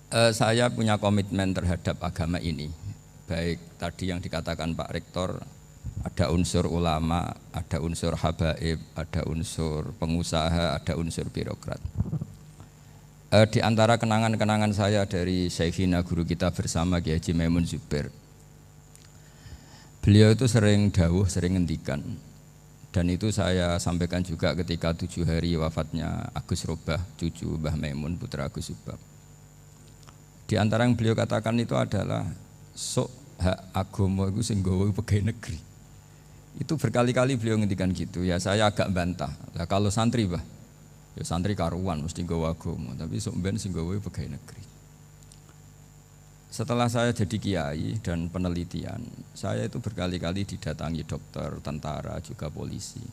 Saya punya komitmen terhadap agama ini. Baik tadi yang dikatakan Pak Rektor, ada unsur ulama, ada unsur habaib, ada unsur pengusaha, ada unsur birokrat. Di antara kenangan-kenangan saya dari Syekhina guru kita bersama Kiai Haji Maimun Zubair, beliau itu sering dawuh, sering ngendikan, dan itu saya sampaikan juga ketika 7 hari wafatnya Agus Robah, cucu Mbah Maimun, putra Agus Subah. Di antara yang beliau katakan itu adalah sok hak agama itu sing gawe pegawai negeri. Itu berkali-kali beliau ngendikan gitu. Ya saya agak bantah. Lah kalau santri, Bah, ya santri karuan mesti gawe agama, tapi sok ben sing gawe pegawai negeri. Setelah saya jadi kiai dan penelitian, saya itu berkali-kali didatangi dokter, tentara, juga polisi.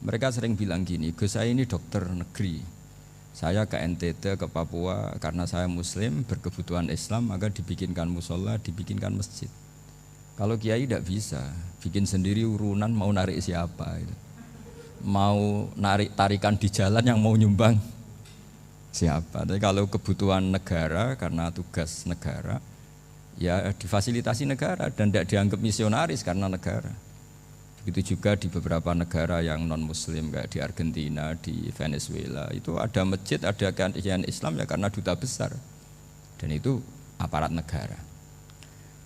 Mereka sering bilang gini, "Gus, saya ini dokter negeri. Saya ke NTT, ke Papua, karena saya muslim, berkebutuhan Islam, maka dibikinkan musola, dibikinkan masjid. Kalau kiai tidak bisa, bikin sendiri urunan, mau narik siapa? Mau narik tarikan di jalan yang mau nyumbang siapa? Tapi kalau kebutuhan negara, karena tugas negara, ya difasilitasi negara dan tidak dianggap misionaris karena negara. Begitu juga di beberapa negara yang non-muslim kayak di Argentina, di Venezuela, itu ada masjid, ada kajian Islam ya karena duta besar. Dan itu aparat negara.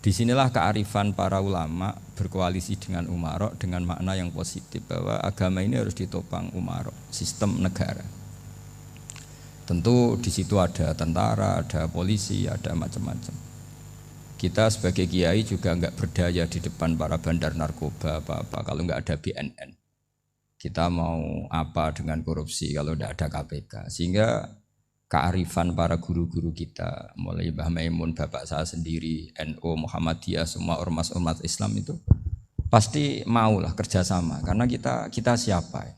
Disinilah kearifan para ulama berkoalisi dengan umarok dengan makna yang positif bahwa agama ini harus ditopang umarok, sistem negara. Tentu di situ ada tentara, ada polisi, ada macam-macam. Kita sebagai kiai juga enggak berdaya di depan para bandar narkoba apa-apa kalau enggak ada BNN. Kita mau apa dengan korupsi kalau enggak ada KPK. Sehingga kearifan para guru-guru kita, mulai Mbah Maimun, bapak saya sendiri, NU, Muhammadiyah, semua ormas-ormas Islam itu pasti maulah kerjasama. Karena kita siapa ya?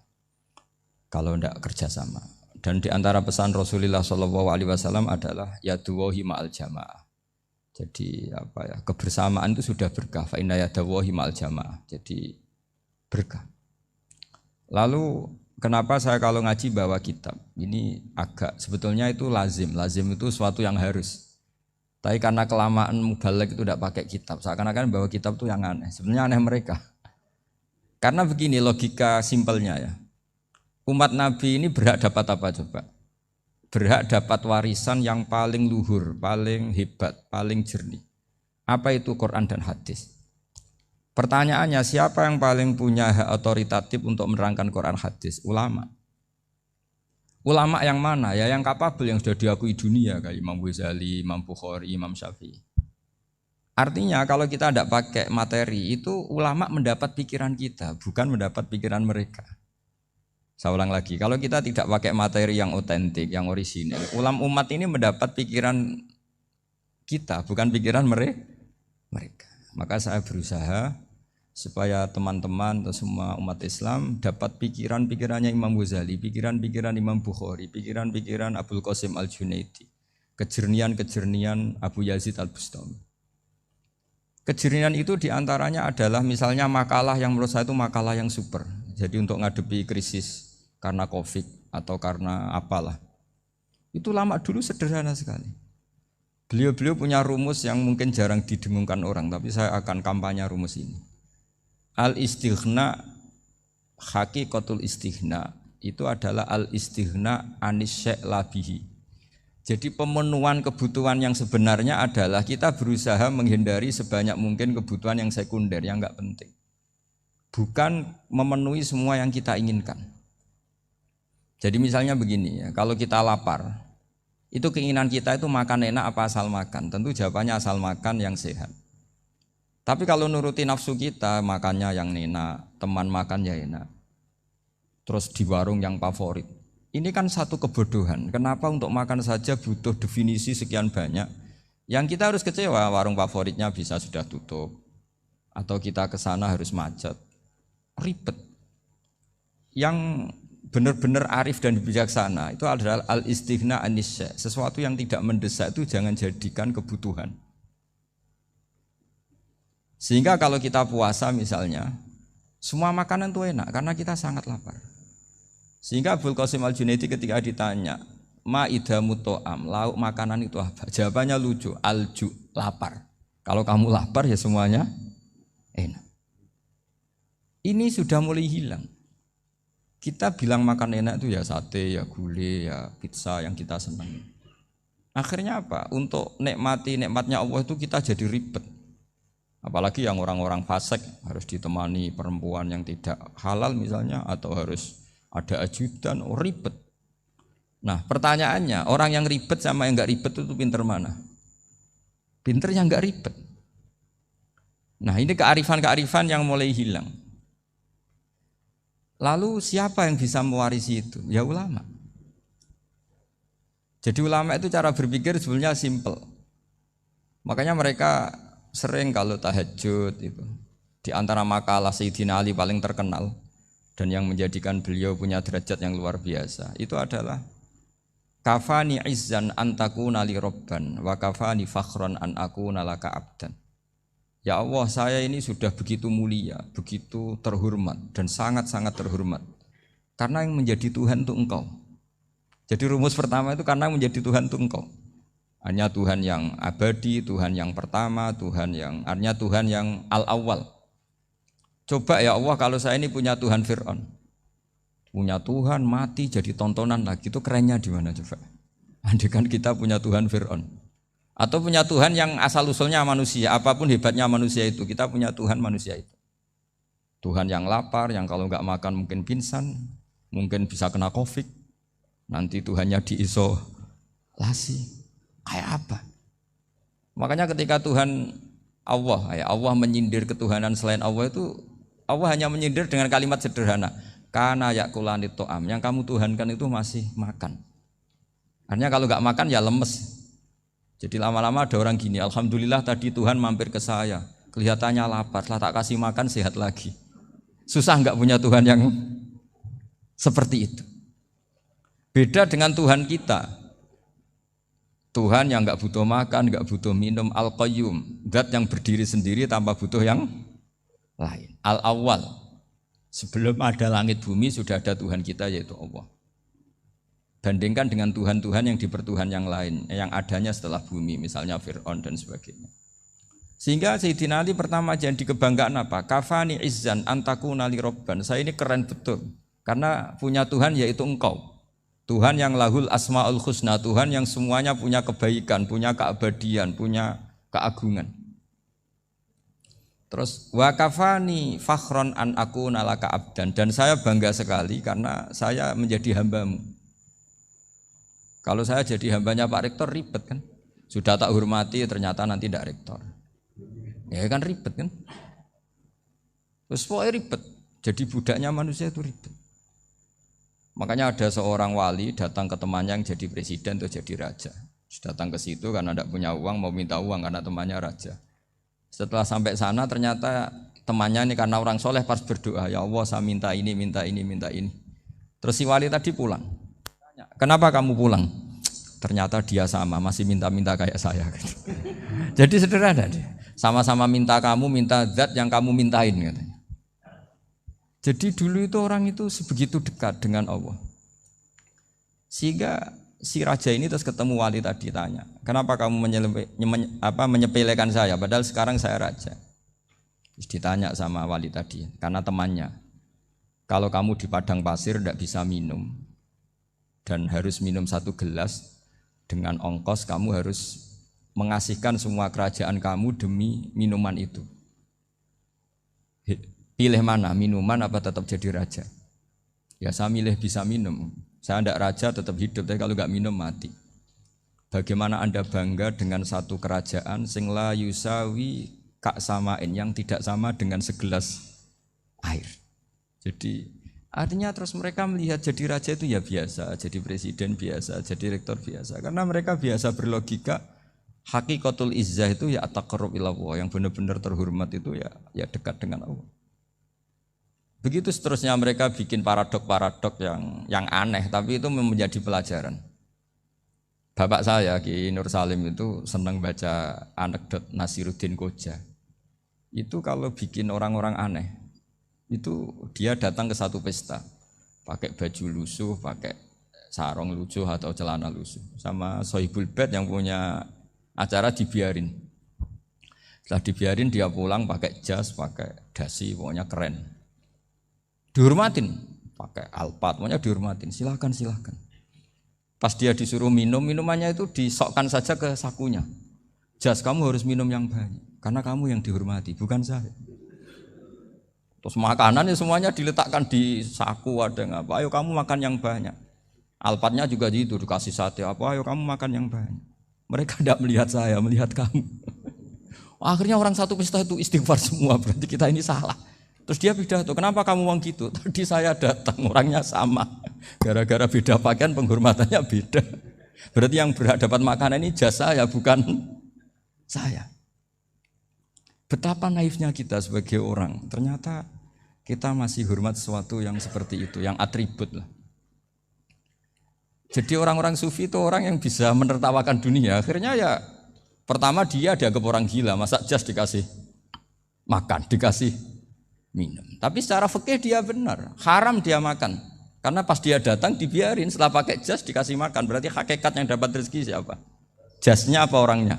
Kalau enggak kerjasama. Dan di antara pesan Rasulullah SAW adalah yaduwahi ma'al jamaah. Jadi kebersamaan itu sudah berkah. Fa inna yadallahi ma'al jamaah. Jadi berkah. Lalu kenapa saya kalau ngaji bawa kitab? Ini agak sebetulnya itu lazim. Lazim itu suatu yang harus. Tapi karena kelamaan mubalek itu tidak pakai kitab. Seakan-akan bawa kitab itu yang aneh. Sebenarnya aneh mereka. Karena begini logika simpelnya ya. Umat Nabi ini berhak dapat apa coba? Berhak dapat warisan yang paling luhur, paling hebat, paling jernih. Apa itu Quran dan hadis? Pertanyaannya, siapa yang paling punya hak otoritatif untuk menerangkan Quran hadis? Ulama. Ulama yang mana? Ya yang kapabel, yang sudah diakui dunia kayak Imam Ghazali, Imam Bukhari, Imam Syafi'i. Artinya kalau kita tidak pakai materi itu ulama mendapat pikiran kita, bukan mendapat pikiran mereka. Saya ulang lagi, kalau kita tidak pakai materi yang otentik, yang orisinil, umat ini mendapat pikiran kita, bukan pikiran mereka. Maka saya berusaha supaya teman-teman atau semua umat Islam dapat pikiran-pikirannya Imam Ghazali, pikiran-pikiran Imam Bukhari, pikiran-pikiran Abdul Qasim Al-Junaidi, kejernian-kejernian Abu Yazid Al-Bustami. Kejernian itu diantaranya adalah misalnya makalah yang menurut saya itu makalah yang super. Jadi untuk ngadepi krisis karena COVID atau karena apalah. Itu lama dulu sederhana sekali. Beliau-beliau punya rumus yang mungkin jarang didengungkan orang, tapi saya akan kampanye rumus ini. Al-istighna, hakikatul istighna, itu adalah al-istighna anis syai' labihi. Jadi pemenuhan kebutuhan yang sebenarnya adalah kita berusaha menghindari sebanyak mungkin kebutuhan yang sekunder, yang enggak penting. Bukan memenuhi semua yang kita inginkan. Jadi misalnya begini ya, kalau kita lapar, itu keinginan kita itu makan enak apa asal makan? Tentu jawabannya asal makan yang sehat. Tapi kalau nuruti nafsu kita, makannya yang enak, teman makan ya enak. Terus di warung yang favorit. Ini kan satu kebodohan. Kenapa untuk makan saja butuh definisi sekian banyak? Yang kita harus kecewa, warung favoritnya bisa sudah tutup. Atau kita ke sana harus macet. Ribet. Yang benar-benar arif dan bijaksana itu adalah al-istighna anisya. Sesuatu yang tidak mendesak itu jangan jadikan kebutuhan. Sehingga kalau kita puasa misalnya, semua makanan itu enak karena kita sangat lapar. Sehingga Abdul Qasim Al-Junaidi ketika ditanya, ma idamu to'am, lauk makanan itu apa? Jawabannya lucu, alju, lapar. Kalau kamu lapar ya semuanya enak. Ini sudah mulai hilang. Kita bilang makan enak itu ya sate, ya gulai, ya pizza yang kita senang. Akhirnya apa? Untuk nikmati nikmatnya Allah itu kita jadi ribet. Apalagi yang orang-orang fasik harus ditemani perempuan yang tidak halal misalnya, atau harus ada ajudan, ribet. Nah pertanyaannya, orang yang ribet sama yang nggak ribet itu pinter mana? Pinter yang nggak ribet. Nah ini kearifan-kearifan yang mulai hilang. Lalu siapa yang bisa mewarisi itu? Ya ulama. Jadi ulama itu cara berpikir sebenarnya simple. Makanya mereka sering kalau tahajud itu, di antara makalah Sayyidina Ali paling terkenal dan yang menjadikan beliau punya derajat yang luar biasa itu adalah kafani izzan an takuna li robban wa kafani fakhron an akuna laka abdan. Ya Allah, saya ini sudah begitu mulia, begitu terhormat dan sangat-sangat terhormat karena yang menjadi Tuhan itu Engkau. Jadi rumus pertama itu karena menjadi Tuhan itu Engkau. Hanya Tuhan yang abadi, Tuhan yang pertama, artinya Tuhan yang al-awwal. Coba ya Allah, kalau saya ini punya Tuhan Fir'aun, punya Tuhan mati jadi tontonan lagi, itu kerennya di mana coba? Andai kan kita punya Tuhan Fir'aun, atau punya Tuhan yang asal usulnya manusia, apapun hebatnya manusia itu, kita punya Tuhan manusia itu. Tuhan yang lapar, yang kalau nggak makan mungkin pingsan, mungkin bisa kena COVID, nanti Tuhannya diisolasi, kayak apa? Makanya ketika Tuhan Allah menyindir ketuhanan selain Allah itu, Allah hanya menyindir dengan kalimat sederhana, kana yakulanit to'am, yang kamu tuhankan itu masih makan. Artinya kalau nggak makan ya lemes. Jadi lama-lama ada orang gini, alhamdulillah tadi Tuhan mampir ke saya, kelihatannya lapar, setelah tak kasih makan sehat lagi. Susah nggak punya Tuhan yang seperti itu. Beda dengan Tuhan kita, Tuhan yang nggak butuh makan, nggak butuh minum, al-qayyum, zat yang berdiri sendiri tanpa butuh yang lain. Al-awwal, sebelum ada langit bumi sudah ada Tuhan kita yaitu Allah. Bandingkan dengan Tuhan-Tuhan yang dipertuhan yang lain, yang adanya setelah bumi, misalnya Fir'aun dan sebagainya. Sehingga Sayyidina Ali pertama jadi kebanggaan apa? Kafani izzan antakuna li robban. Saya ini keren betul, karena punya Tuhan yaitu Engkau. Tuhan yang lahul asma'ul husna, Tuhan yang semuanya punya kebaikan, punya keabadian, punya keagungan. Terus wa kafani fakhron an akuna laka abdan, dan saya bangga sekali karena saya menjadi hambamu. Kalau saya jadi hambanya Pak Rektor ribet kan, sudah tak hormati ternyata nanti tidak rektor, ya kan ribet kan. Terus pokoknya ribet, jadi budaknya manusia itu ribet. Makanya ada seorang wali datang ke temannya yang jadi presiden atau jadi raja. Datang ke situ karena tidak punya uang, mau minta uang karena temannya raja. Setelah sampai sana ternyata temannya ini karena orang soleh pas berdoa, ya Allah saya minta ini, minta ini, minta ini. Terus si wali tadi pulang. Kenapa kamu pulang? Ternyata dia sama, masih minta-minta kayak saya. Jadi sederhana dia. Sama-sama minta kamu, minta zat yang kamu mintain katanya. Jadi dulu itu orang itu sebegitu dekat dengan Allah. Sehingga si raja ini terus ketemu wali tadi tanya, kenapa kamu menyepelekan saya? Padahal sekarang saya raja. Terus ditanya sama wali tadi, karena temannya, kalau kamu di padang pasir tidak bisa minum, dan harus minum 1 gelas, dengan ongkos kamu harus mengasihkan semua kerajaan kamu demi minuman itu. Pilih mana, minuman apa tetap jadi raja? Ya saya milih bisa minum. Saya tidak raja tetap hidup, tapi kalau nggak minum mati. Bagaimana Anda bangga dengan satu kerajaan sing la yusawi kak samain, yang tidak sama dengan segelas air. Jadi artinya terus mereka melihat jadi raja itu ya biasa, jadi presiden biasa, jadi rektor biasa. Karena mereka biasa berlogika, hakikatul izzah itu ya at-taqarrub ila Allah, yang benar-benar terhormat itu ya dekat dengan Allah. Begitu seterusnya mereka bikin paradok-paradok yang aneh, tapi itu menjadi pelajaran. Bapak saya Ki Nur Salim itu senang baca anekdot Nasiruddin Koja. Itu kalau bikin orang-orang aneh, itu dia datang ke satu pesta, pakai baju lusuh, pakai sarung lucu atau celana lucu. Sama Sohibul Bed yang punya acara dibiarin. Setelah dibiarin dia pulang pakai jas, pakai dasi, pokoknya keren. Dihormatin, pakai alpat, pokoknya dihormatin. Silakan. Pas dia disuruh minum, minumannya itu disokkan saja ke sakunya. Jas, kamu harus minum yang banyak, karena kamu yang dihormati, bukan saya. Terus makanan ya semuanya diletakkan di saku, ada yang apa, ayo kamu makan yang banyak. Alpatnya juga gitu, dikasih sate, apa, ayo kamu makan yang banyak. Mereka tidak melihat saya, melihat kamu. Akhirnya orang satu pesta itu istighfar semua, berarti kita ini salah. Terus dia pidato, kenapa kamu uang gitu? Tadi saya datang, orangnya sama. Gara-gara beda pakaian, penghormatannya beda. Berarti yang berhak dapat makanan ini jasa ya, bukan saya. Betapa naifnya kita sebagai orang. Ternyata kita masih hormat sesuatu yang seperti itu, yang atribut lah. Jadi orang-orang sufi itu orang yang bisa menertawakan dunia. Akhirnya ya, pertama dia dianggap orang gila, masa jas dikasih makan, dikasih minum. Tapi secara fikih dia benar, haram dia makan. Karena pas dia datang dibiarin, setelah pakai jas dikasih makan. Berarti hakikat yang dapat rezeki siapa? Jasnya apa orangnya?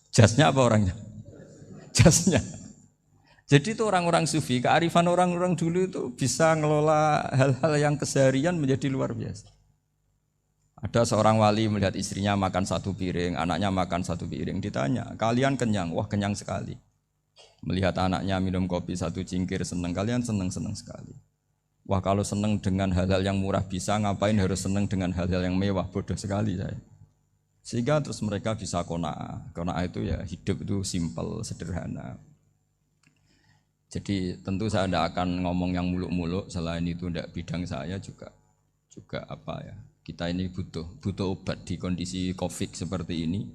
Jasnya apa orangnya? Jasnya. Jadi itu orang-orang sufi, kearifan orang-orang dulu itu bisa ngelola hal-hal yang keseharian menjadi luar biasa. Ada seorang wali melihat istrinya makan satu piring, anaknya makan satu piring. Ditanya, kalian kenyang? Wah, kenyang sekali. Melihat anaknya minum kopi satu cingkir, senang. Kalian senang sekali. Wah, kalau senang dengan hal-hal yang murah bisa, ngapain harus senang dengan hal-hal yang mewah? Bodoh sekali saya. Sehingga terus mereka bisa qanaah. Qanaah itu ya hidup itu simpel, sederhana. Jadi tentu saya tidak akan ngomong yang muluk-muluk, selain itu tidak bidang saya juga apa ya. Kita ini butuh obat di kondisi Covid seperti ini,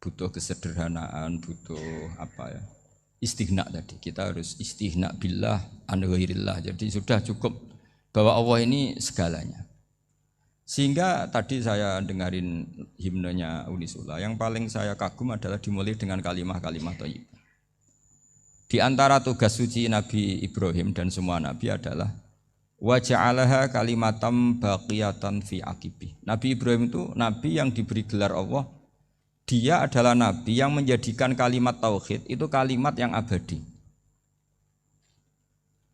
butuh kesederhanaan, butuh apa ya, istighna tadi. Kita harus istighna billah an ghairillah. Jadi sudah cukup bahwa Allah ini segalanya. Sehingga tadi saya dengarin himnenya Unisula, yang paling saya kagum adalah dimulai dengan kalimat-kalimat thayyibah. Di antara tugas suci Nabi Ibrahim dan semua Nabi adalah wa ja'alaha kalimatam baqiyatan fi aqibi. Nabi Ibrahim itu Nabi yang diberi gelar Allah. Dia adalah Nabi yang menjadikan kalimat tauhid itu kalimat yang abadi.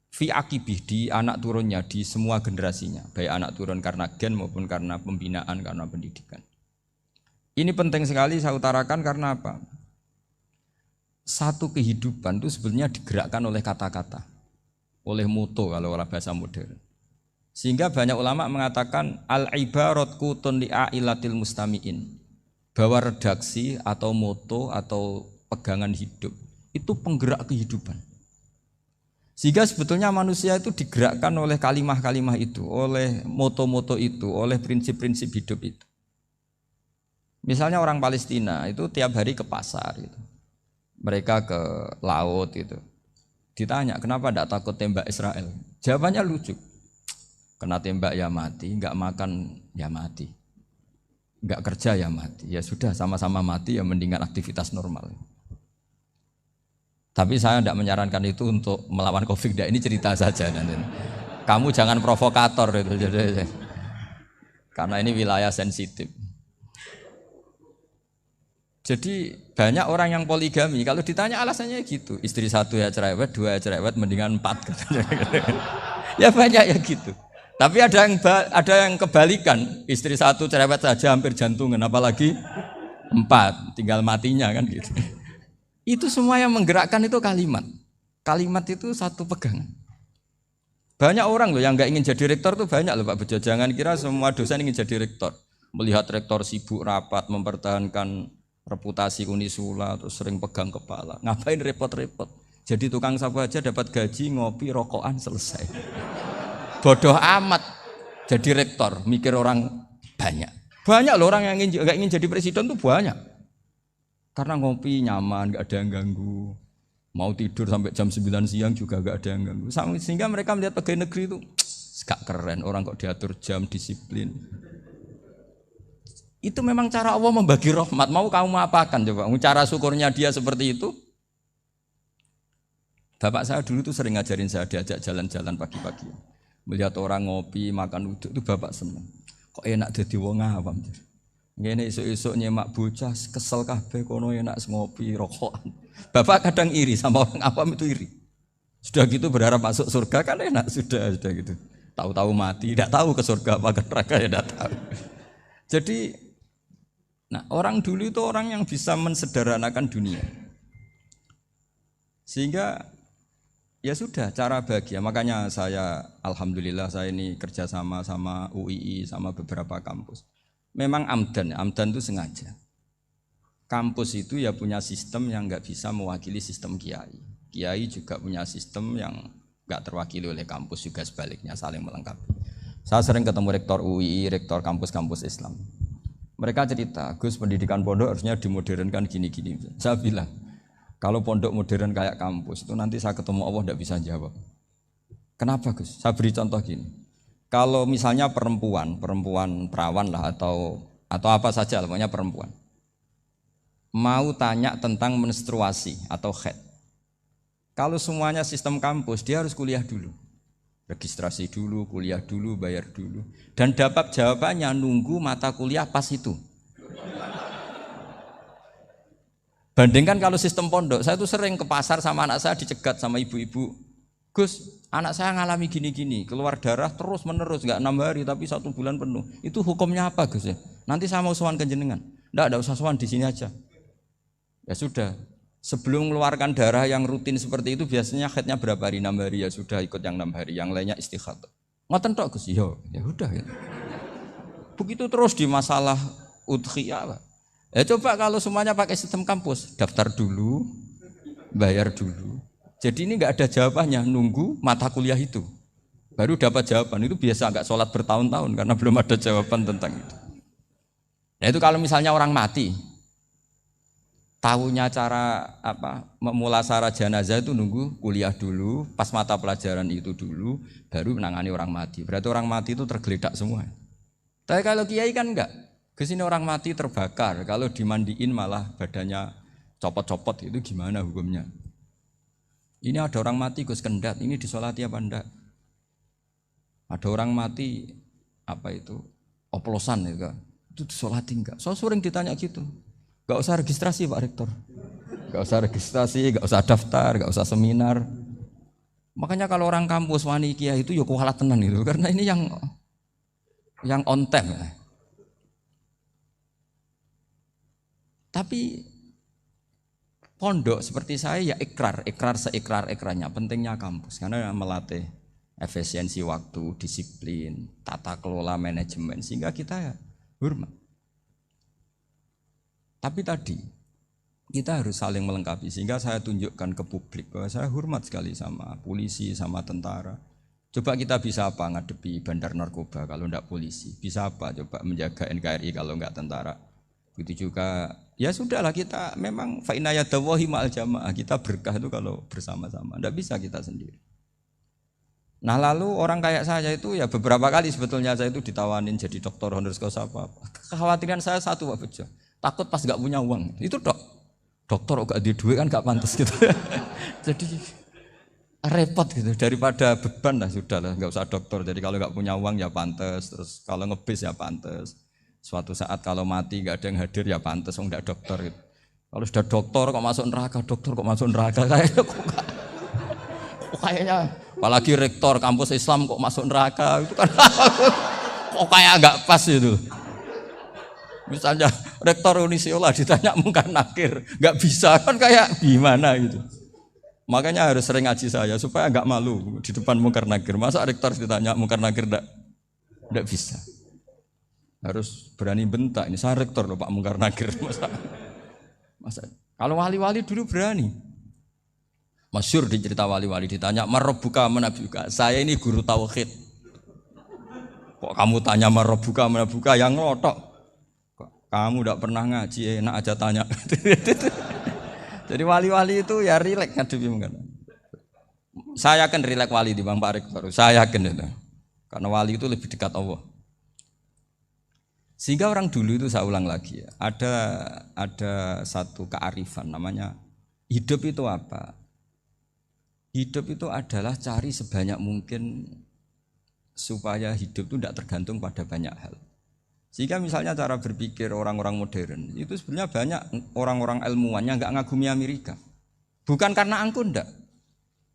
Fi aqibi, di anak turunnya, di semua generasinya. Baik anak turun karena gen maupun karena pembinaan, karena pendidikan. Ini penting sekali saya utarakan karena apa? Satu kehidupan itu sebenarnya digerakkan oleh kata-kata, oleh moto kalau orang bahasa modern. Sehingga banyak ulama mengatakan al-ibarat qutun li'ailatil mustami'in, bahwa redaksi atau moto atau pegangan hidup itu penggerak kehidupan. Sehingga sebetulnya manusia itu digerakkan oleh kalimah-kalimah itu, oleh moto-moto itu, oleh prinsip-prinsip hidup itu. Misalnya orang Palestina itu tiap hari ke pasar gitu. Mereka ke laut itu. Ditanya, kenapa tidak takut tembak Israel? Jawabannya lucu. Kena tembak ya mati, enggak makan ya mati. Enggak kerja ya mati. Ya sudah, sama-sama mati ya mendingan aktivitas normal. Tapi saya tidak menyarankan itu untuk melawan Covid. Ini cerita saja nanti. Kamu jangan provokator itu. Karena ini wilayah sensitif. Jadi banyak orang yang poligami, kalau ditanya alasannya gitu, istri satu ya cerewet, dua ya cerewet, mendingan 4 katanya. Ya banyak ya gitu. Tapi ada yang kebalikan, istri satu cerewet saja hampir jantungan, apalagi 4, tinggal matinya kan gitu. Itu semua yang menggerakkan itu kalimat. Kalimat itu satu pegangan. Banyak orang loh yang nggak ingin jadi rektor tuh banyak loh Pak Bejo. Jangan kira semua dosen ingin jadi rektor. Melihat rektor sibuk rapat, mempertahankan reputasi Unisula, terus sering pegang kepala. Ngapain repot-repot? Jadi tukang sapu aja dapat gaji, ngopi, rokokan, selesai. Bodoh amat jadi rektor, mikir orang banyak. Banyak loh orang yang nggak ingin jadi presiden tuh banyak. Karena ngopi nyaman, nggak ada yang ganggu. Mau tidur sampai jam 9 siang juga nggak ada yang ganggu. Sehingga mereka melihat pegawai negeri itu gak keren, orang kok diatur jam, disiplin. Itu memang cara Allah membagi rahmat. Mau kamu apakan coba? Cara syukurnya dia seperti itu. Bapak saya dulu tuh sering ngajarin saya, diajak jalan-jalan pagi-pagi. Melihat orang ngopi, makan uduk itu bapak seneng. Kok enak jadi wong awam. Ngene esuk-esuk nyemak bocah kesel kabeh kono enak ngopi rokokan. Bapak kadang iri sama orang awam itu iri. Sudah gitu berharap masuk surga kan enak sudah gitu. Tahu-tahu mati, tidak tahu ke surga apa ke neraka ya tidak tahu. Jadi nah, orang dulu itu orang yang bisa mensederhanakan dunia. Sehingga ya sudah cara bahagia. Makanya saya alhamdulillah saya ini kerjasama sama UII sama beberapa kampus. Memang amdan itu sengaja. Kampus itu ya punya sistem yang nggak bisa mewakili sistem kiai. Kiai juga punya sistem yang nggak terwakili oleh kampus juga sebaliknya saling melengkapi. Saya sering ketemu rektor UII, rektor kampus-kampus Islam. Mereka cerita, Gus pendidikan pondok harusnya dimodernkan gini-gini. Saya bilang, kalau pondok modern kayak kampus itu nanti saya ketemu Allah tidak bisa jawab. Kenapa Gus? Saya beri contoh gini. Kalau misalnya perempuan perawan lah atau apa saja, pokoknya perempuan mau tanya tentang menstruasi atau haid. Kalau semuanya sistem kampus, dia harus kuliah dulu. Registrasi dulu, kuliah dulu, bayar dulu. Dan dapat jawabannya nunggu mata kuliah pas itu. Bandingkan kalau sistem pondok, saya tuh sering ke pasar sama anak saya dicegat sama ibu-ibu. Gus, anak saya ngalami gini-gini, keluar darah terus menerus, nggak 6 hari tapi 1 bulan penuh. Itu hukumnya apa Gus ya? Nanti saya mau sowan ke jenengan. Nggak usah sowan di sini aja. Ya sudah, sebelum mengeluarkan darah yang rutin seperti itu biasanya haidnya berapa hari? 6 hari ya sudah ikut yang 6 hari, yang lainnya istighatsah. Ngoten tok Gus, ya udah ya. Begitu terus di masalah udhiyah. Ya coba kalau semuanya pakai sistem kampus, daftar dulu, bayar dulu. Jadi ini nggak ada jawabannya, nunggu mata kuliah itu. Baru dapat jawaban, itu biasa nggak sholat bertahun-tahun karena belum ada jawaban tentang itu. Nah itu kalau misalnya orang mati, tahunya cara memulasara jenazah itu nunggu kuliah dulu, pas mata pelajaran itu dulu, baru menangani orang mati. Berarti orang mati itu tergeledak semua. Tapi kalau kiai kan enggak. Kesini orang mati terbakar, kalau dimandiin malah badannya copot-copot, itu gimana hukumnya? Ini ada orang mati Gus Kendat, ini disolati apa enggak? Ada orang mati oplosan ya, itu disolati enggak? So sering ditanya gitu. Gak usah registrasi Pak Rektor, gak usah registrasi, gak usah daftar, gak usah seminar. Makanya kalau orang kampus wani kiai itu ya kualat tenan itu, karena ini yang on time ya. Tapi pondok seperti saya ya ikrar seikrar-ikrarnya pentingnya kampus karena melatih efisiensi waktu, disiplin, tata kelola manajemen sehingga kita ya hormat. Tapi tadi kita harus saling melengkapi sehingga saya tunjukkan ke publik bahwa saya hormat sekali sama polisi, sama tentara. Coba kita bisa apa ngadepi bandar narkoba kalau enggak polisi? Bisa apa coba menjaga NKRI kalau enggak tentara? Begitu juga ya sudahlah kita memang fa inna yadallahi ma'al jamaah, kita berkah itu kalau bersama-sama, enggak bisa kita sendiri. Nah lalu orang kayak saya itu ya beberapa kali sebetulnya saya itu ditawanin jadi doktor honoris causa apa. Kekhawatiran saya satu Pak Bejo, takut pas enggak punya uang. Itu dokter enggak di duit kan enggak pantas gitu. Jadi repot gitu, daripada beban lah sudahlah enggak usah dokter. Jadi kalau enggak punya uang ya pantas, terus kalau ngebis ya pantas. Suatu saat kalau mati nggak ada yang hadir ya pantas, enggak dokter gitu. Kalau sudah dokter kok masuk neraka, kayaknya apalagi rektor kampus Islam kok masuk neraka itu kan kok kayak nggak pas itu. Misalnya rektor Unisiola ditanya mungkar nakir, nggak bisa kan kayak gimana gitu. Makanya harus sering ngaji saya supaya nggak malu di depan mungkar nakir. Masa rektor ditanya mungkar nakir nggak bisa. Harus berani bentak, ini saya rektor loh Pak Mungkar Nakir. Masa kalau wali-wali dulu berani. Masyhur di cerita wali-wali ditanya marabbuka manabuka, saya ini guru tauhid. Kok kamu tanya marabbuka manabuka yang ngelotok? Kamu tidak pernah ngaji, enak aja tanya. Jadi wali-wali itu ya rileks ngadepi mungkin. Saya yakin rileks wali di Bang Pak Rektor, saya yakin itu. Karena wali itu lebih dekat Allah. Sehingga orang dulu itu saya ulang lagi ya, ada satu kearifan namanya hidup itu apa? Hidup itu adalah cari sebanyak mungkin supaya hidup itu tidak tergantung pada banyak hal. Sehingga misalnya cara berpikir orang-orang modern itu sebenarnya banyak orang-orang ilmuwan yang nggak ngagumi Amerika. Bukan karena angkuh ndak.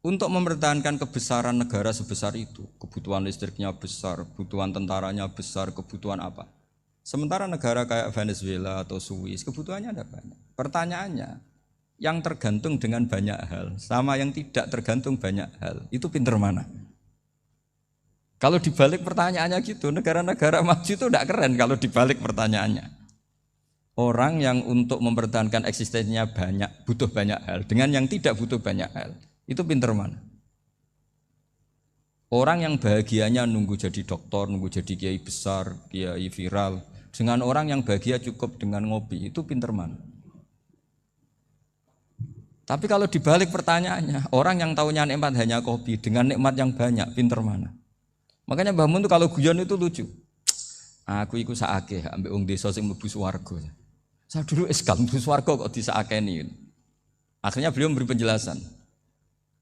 Untuk mempertahankan kebesaran negara sebesar itu, kebutuhan listriknya besar, kebutuhan tentaranya besar, kebutuhan apa. Sementara negara kayak Venezuela atau Swiss kebutuhannya ada banyak. Pertanyaannya, yang tergantung dengan banyak hal sama yang tidak tergantung banyak hal, itu pinter mana? Kalau dibalik pertanyaannya gitu, negara-negara maju itu tidak keren kalau dibalik pertanyaannya. Orang yang untuk mempertahankan eksistensinya banyak, butuh banyak hal, dengan yang tidak butuh banyak hal, itu pinter mana? Orang yang bahagianya nunggu jadi dokter, nunggu jadi kiai besar, kiai viral, dengan orang yang bahagia cukup dengan ngopi, itu pinter mana? Tapi kalau dibalik pertanyaannya, orang yang tahunya nikmat hanya kopi, dengan nikmat yang banyak, pinter mana? Makanya Mbah Mun tuh kalau guyon itu lucu. Aku iku sakake ambek wong desa sing mlebu swarga. Saya dulu eskal mlebu swarga kok disakeni. Akhirnya beliau memberi penjelasan.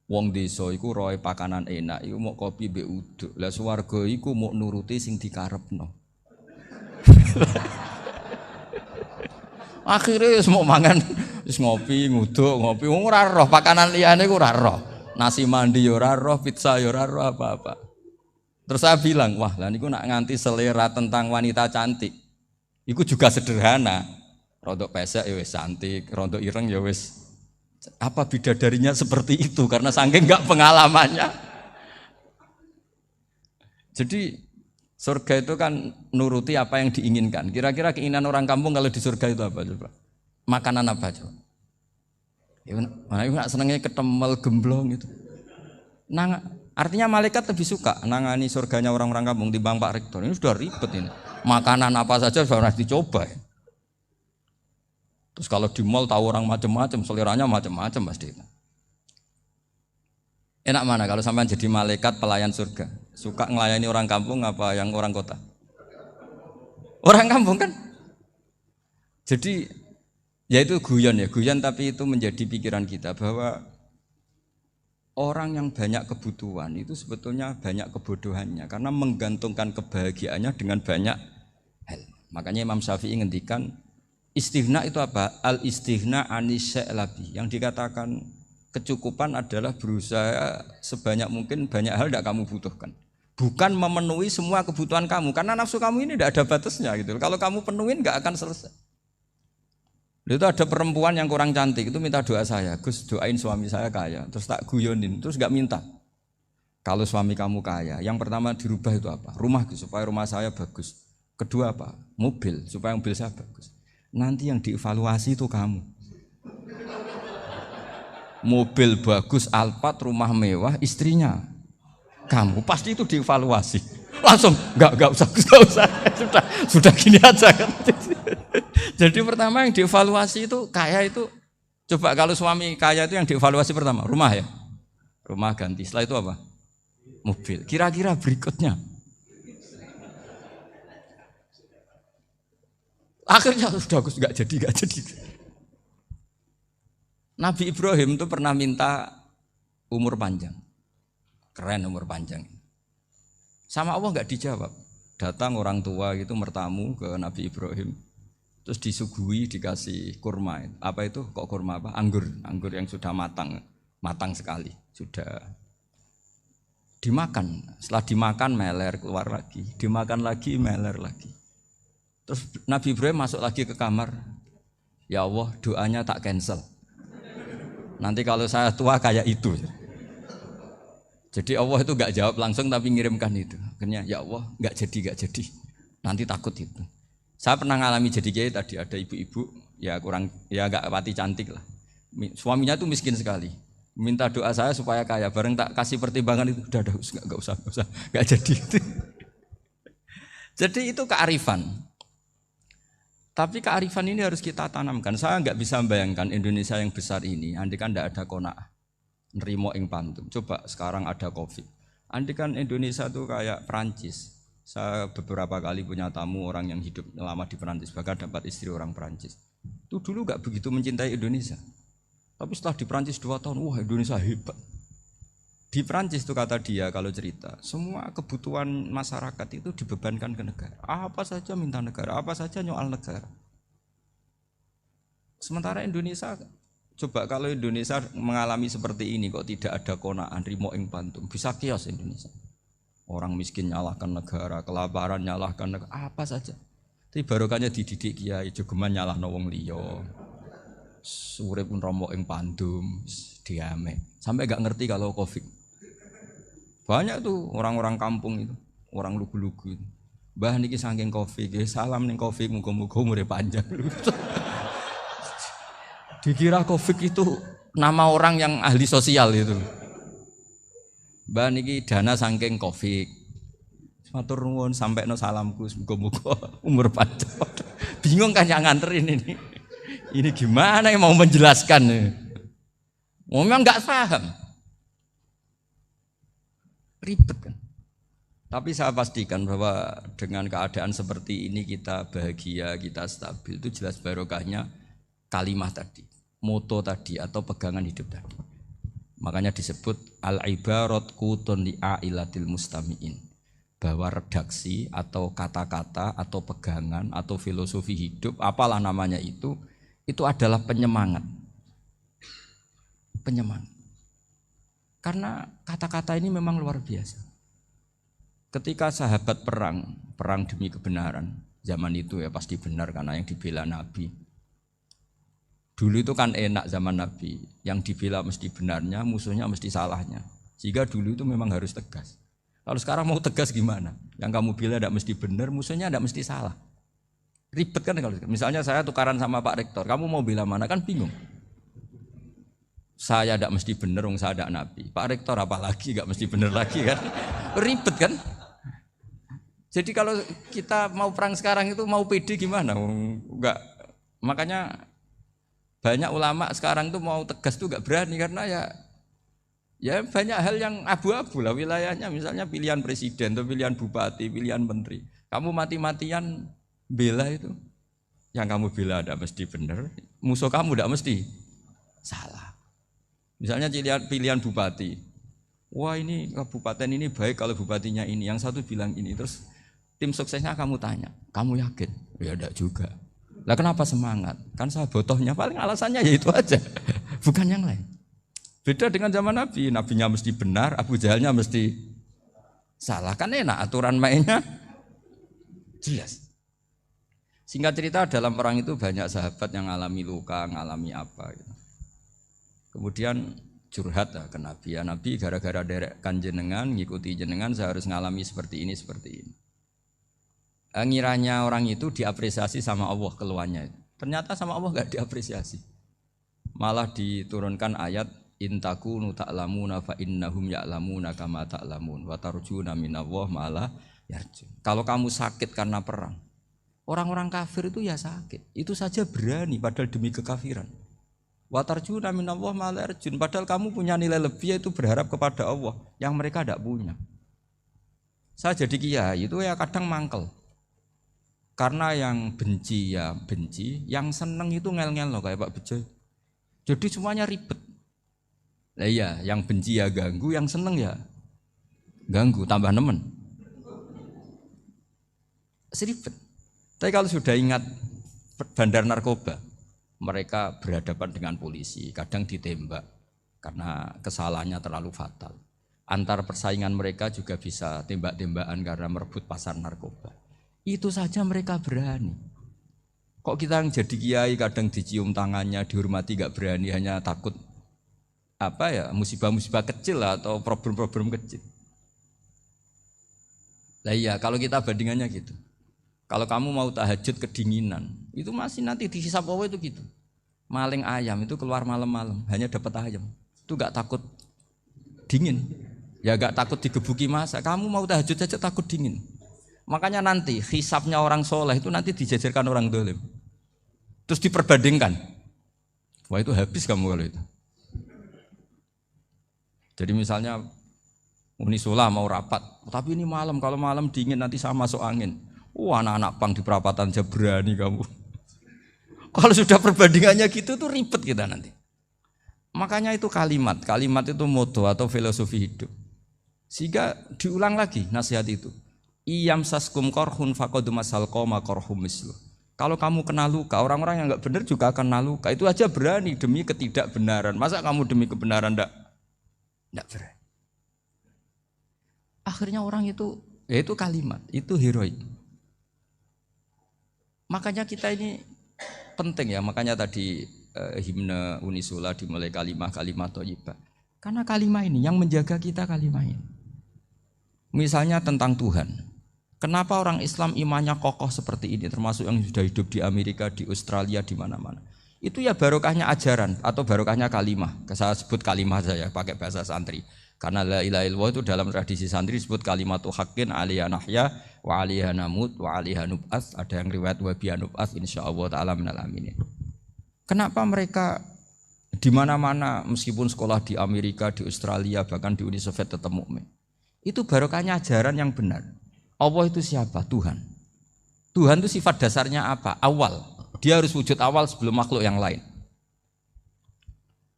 Wong desa iku roe pakanan enak, iku mau kopi mbek uduk. Lah swarga iku mau nuruti sing dikarepno. Akhirnya wis mau mangan, wis ngopi, nguduk, ngopi, wong ora roh pakanan liyane ku ora roh. Nasi mandi ya ora roh, pizza ya ora roh apa-apa. Terus saya bilang, wah lah niku nak nganti selera tentang wanita cantik. Iku juga sederhana. Rodok pesek ya wis cantik, rodok ireng ya wis. Apa bidadarinya seperti itu karena saking enggak pengalamannya. Jadi surga itu kan nuruti apa yang diinginkan. Kira-kira keinginan orang kampung kalau di surga itu apa coba? Makanan apa coba? Ya mana senengnya ketemel gemblong itu. Artinya malaikat lebih suka nangani surganya orang-orang kampung timbang Pak Rektor. Ini sudah ribet ini. Makanan apa saja sudah dicoba. Ya. Terus kalau di mall tahu orang macam-macam, seleranya macam-macam pasti. Enak mana kalau sampai jadi malaikat pelayan surga? Suka ngelayani orang kampung apa yang orang kota? Orang kampung kan? Jadi ya itu guyon tapi itu menjadi pikiran kita bahwa orang yang banyak kebutuhan itu sebetulnya banyak kebodohannya karena menggantungkan kebahagiaannya dengan banyak hal. Makanya Imam Syafi'i ngendikan istighna itu apa? Al-istighna anisya'i. Yang dikatakan kecukupan adalah berusaha sebanyak mungkin banyak hal tidak kamu butuhkan. Bukan memenuhi semua kebutuhan kamu karena nafsu kamu ini tidak ada batasnya gitu. Kalau kamu penuhin nggak akan selesai. Itu ada perempuan yang kurang cantik itu minta doa saya, Gus doain suami saya kaya. Terus tak guyonin, terus nggak minta. Kalau suami kamu kaya, yang pertama dirubah itu apa? Rumah supaya rumah saya bagus. Kedua apa? Mobil supaya mobil saya bagus. Nanti yang dievaluasi itu kamu. Mobil bagus, Alphard, rumah mewah, istrinya kamu pasti itu dievaluasi. Langsung enggak usah. Sudah gini aja kan. Jadi pertama yang dievaluasi itu kaya itu coba kalau suami kaya itu yang dievaluasi pertama rumah ya. Rumah ganti. Setelah itu apa? Mobil. Kira-kira berikutnya. Akhirnya sudah enggak jadi. Nabi Ibrahim itu pernah minta umur panjang. Keren umur panjang. Sama Allah enggak dijawab. Datang orang tua gitu mertamu ke Nabi Ibrahim. Terus disuguhi dikasih kurma. Apa itu? Kok kurma apa? Anggur yang sudah matang sekali. Sudah dimakan. Setelah dimakan meler keluar lagi. Dimakan lagi meler lagi. Terus Nabi Ibrahim masuk lagi ke kamar. Ya Allah, doanya tak cancel. Nanti kalau saya tua kayak itu. Jadi Allah itu enggak jawab langsung tapi ngirimkan itu. Akhirnya ya Allah enggak jadi. Nanti takut itu. Saya pernah ngalami jadi kiai tadi ada ibu-ibu ya enggak pati cantik lah. Suaminya tuh miskin sekali. Minta doa saya supaya kaya. Bareng tak kasih pertimbangan itu udah enggak usah. Enggak jadi. Jadi itu kearifan. Tapi kearifan ini harus kita tanamkan. Saya enggak bisa membayangkan Indonesia yang besar ini andai kan enggak ada qanaah. Nerimo ing pantum. Coba sekarang ada Covid. Andai kan Indonesia tuh kayak Perancis. Saya beberapa kali punya tamu orang yang hidup lama di Perancis, bahkan dapat istri orang Perancis. Itu dulu gak begitu mencintai Indonesia. Tapi setelah di Perancis 2 tahun, wah Indonesia hebat. Di Perancis itu kata dia kalau cerita, semua kebutuhan masyarakat itu dibebankan ke negara. Apa saja minta negara, apa saja nyoal negara. Sementara Indonesia, coba kalau Indonesia mengalami seperti ini kok tidak ada konaan rimo ing pantum, bisa kios Indonesia. Orang miskin nyalahkan negara, kelaparan nyalahkan negara, apa saja. Tapi barokahnya dididik kiai, jogeman nyalahno wong liya. Urip pun romo ing pandum, diame. Sampai gak ngerti kalau Covid. Banyak tuh orang-orang kampung itu, orang lugu-lugu itu. Mbah niki saking Covid, salam ning Covid muga-muga umure panjang. Dikira Covid itu nama orang yang ahli sosial itu. Mbah niki dana saking Covid. Matur nuwun sampekno salamku muga-muga umur panjang. Bingung kan yang nganterin ini. Ini gimana yang mau menjelaskan? Memang enggak paham. Ribet kan. Tapi saya pastikan bahwa dengan keadaan seperti ini kita bahagia, kita stabil, itu jelas barokahnya kalimat tadi, moto tadi atau pegangan hidup tadi. Makanya disebut al-ibarat qutun li'ailatil mustami'in, bahwa redaksi atau kata-kata atau pegangan atau filosofi hidup, apalah namanya itu adalah penyemangat. Penyemangat. Karena kata-kata ini memang luar biasa. Ketika sahabat perang demi kebenaran, zaman itu ya pasti benar karena yang dibela Nabi. Dulu itu kan enak zaman Nabi, yang dibela mesti benarnya, musuhnya mesti salahnya. Sehingga dulu itu memang harus tegas. Kalau sekarang mau tegas gimana? Yang kamu bela tidak mesti benar, musuhnya tidak mesti salah. Ribet kan kalau misalnya saya tukaran sama Pak Rektor, kamu mau bela mana kan bingung. Saya tidak mesti benar, saya tidak Nabi. Pak Rektor apalagi tidak mesti benar lagi kan? Ribet kan? Jadi kalau kita mau perang sekarang itu mau pede gimana? Enggak. Makanya banyak ulama sekarang itu mau tegas tuh enggak berani karena ya banyak hal yang abu-abu lah wilayahnya. Misalnya pilihan presiden atau pilihan bupati, pilihan menteri. Kamu mati-matian bela itu, yang kamu bela tidak mesti benar, musuh kamu tidak mesti salah. Misalnya pilihan bupati, wah ini kabupaten ini baik kalau bupatinya ini, yang satu bilang ini, terus tim suksesnya kamu tanya, kamu yakin? Ya tidak juga. Lah kenapa semangat? Kan saya botohnya paling alasannya ya itu aja, bukan yang lain. Beda dengan zaman Nabi, nabinya mesti benar, Abu Jahalnya mesti salah, kan enak aturan mainnya jelas. Singkat cerita dalam perang itu banyak sahabat yang alami luka, ngalami apa gitu. Kemudian curhat ke Nabi, ya Nabi gara-gara derekkan jenengan, ngikuti jenengan saya harus ngalami seperti ini. Ngiranya orang itu diapresiasi sama Allah keluarnya. Ternyata sama Allah enggak diapresiasi. Malah diturunkan ayat intakunu ta'lamuna fa innahum ya'lamuna kama ta'lamun wa tarjuna minallah ma'ala yarjun. Kalau kamu sakit karena perang, orang-orang kafir itu ya sakit. Itu saja berani padahal demi kekafiran. Wa tarjuna minallah ma'ala yarjun. Padahal kamu punya nilai lebih yaitu berharap kepada Allah yang mereka tidak punya. Saya jadi kiai itu ya kadang mangkel. Karena yang benci ya benci, yang seneng itu ngel-ngel loh kayak Pak Bejo. Jadi semuanya ribet. Nah iya, yang benci ya ganggu, yang seneng ya ganggu, tambah nemen. Seribet. Tapi kalau sudah ingat bandar narkoba, mereka berhadapan dengan polisi, kadang ditembak karena kesalahannya terlalu fatal. Antar persaingan mereka juga bisa tembak-tembakan karena merebut pasar narkoba. Itu saja mereka berani. Kok kita yang jadi kiai kadang dicium tangannya, dihormati gak berani, hanya takut apa ya musibah-musibah kecil lah, atau problem-problem kecil. Lah iya, kalau kita bandingannya gitu. Kalau kamu mau tahajud kedinginan, itu masih nanti dihisab Allah itu gitu. Maling ayam itu keluar malam-malam, hanya dapat ayam. Itu gak takut dingin. Ya gak takut digebuki masa. Kamu mau tahajud saja takut dingin. Makanya nanti hisabnya orang soleh itu nanti dijajarkan orang dolim. Terus diperbandingkan. Wah itu habis kamu kalau itu. Jadi misalnya Unisula mau rapat, tapi ini malam, kalau malam dingin nanti sama masuk angin. Anak-anak pang di perapatan aja berani kamu. Kalau sudah perbandingannya gitu tuh ribet kita nanti. Makanya itu kalimat itu moto atau filosofi hidup. Sehingga diulang lagi nasihat itu. Iyam saskum korhun faqad masal qoma korhum mislu. Kalau kamu kena luka, orang-orang yang enggak benar juga akan kena luka. Itu aja berani demi ketidakbenaran. Masa kamu demi kebenaran enggak berani? Akhirnya orang itu, ya itu kalimat, itu heroik. Makanya kita ini penting ya, makanya tadi himne Unisula dimulai kalimat thayyibah. Karena kalimat ini yang menjaga kita kalimat ini. Misalnya tentang Tuhan. Kenapa orang Islam imannya kokoh seperti ini, termasuk yang sudah hidup di Amerika, di Australia, di mana-mana. Itu ya barokahnya ajaran atau barokahnya kalimah. Saya sebut kalimah saja pakai bahasa santri. Karena la ilaha illallah itu dalam tradisi santri disebut kalimatu haqqin alaiha nahya wa alaiha namut wa alaiha nub'ats. Ada yang riwayat wa biha nub'ats insyaallah taala minal aminin. Kenapa mereka di mana-mana meskipun sekolah di Amerika, di Australia, bahkan di Uni Soviet tetap mukmin? Itu barokahnya ajaran yang benar. Allah itu siapa? Tuhan. Tuhan itu sifat dasarnya apa? Awal. Dia harus wujud awal sebelum makhluk yang lain.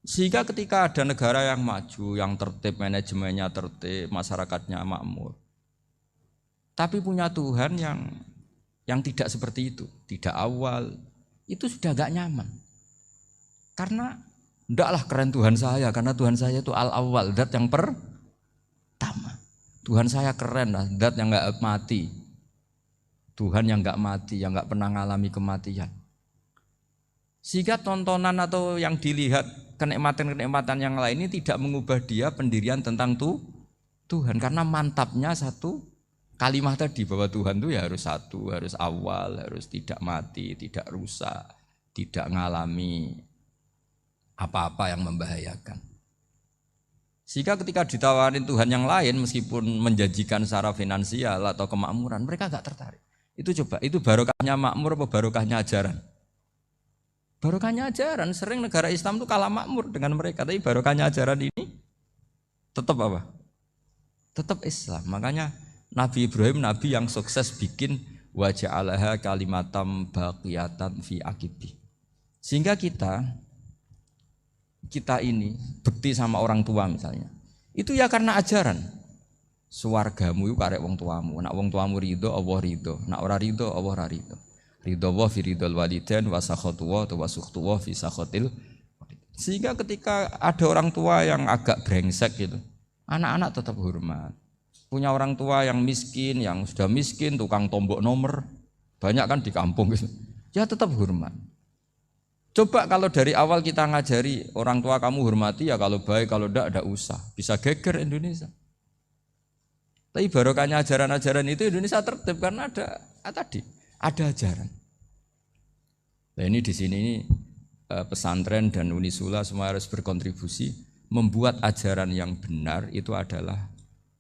Sehingga ketika ada negara yang maju, yang tertib, manajemennya tertib, masyarakatnya makmur, tapi punya Tuhan yang tidak seperti itu, tidak awal, itu sudah gak nyaman. Karena ndaklah keren Tuhan saya, karena Tuhan saya itu al-awwal, zat yang pertama. Tuhan saya keren lah, zat yang gak mati. Tuhan yang gak mati, yang gak pernah mengalami kematian. Sehingga tontonan atau yang dilihat kenikmatan-kenikmatan yang lain ini tidak mengubah dia pendirian tentang Tuhan. Karena mantapnya satu kalimat tadi bahwa Tuhan itu ya harus satu, harus awal, harus tidak mati, tidak rusak, tidak mengalami apa-apa yang membahayakan. Sehingga ketika ditawarin Tuhan yang lain meskipun menjanjikan secara finansial atau kemakmuran, mereka gak tertarik. Itu coba, itu barokahnya makmur apa barokahnya ajaran? Barokahnya ajaran. Sering negara Islam itu kalah makmur dengan mereka, tapi barokahnya ajaran ini tetap apa? Tetap Islam. Makanya Nabi Ibrahim nabi yang sukses bikin wa ja'alaha kalimatam baqiyatan fi aqibi. Sehingga kita ini bekti sama orang tua misalnya, itu ya karena ajaran. Suwargamu itu karek wong tuamu. Nak wong tuamu ridho, Allah ridho. Nak ora ridho, Allah ora ridho. Ridho wa fi ridhol walidain wa sakhatu wa sukhtu wa fi sakhatil. Sehingga ketika ada orang tua yang agak brengsek gitu, anak-anak tetap hormat. Punya orang tua yang miskin, yang sudah miskin, tukang tombok nomor, banyak kan di kampung gitu. Ya tetap hormat. Coba kalau dari awal kita ngajari orang tua kamu hormati ya, kalau baik, kalau enggak usah. Bisa geger Indonesia. Tapi barokahnya ajaran-ajaran itu Indonesia tertib karena ada ajaran. Nah ini di sini ini pesantren dan Unisula semua harus berkontribusi membuat ajaran yang benar itu adalah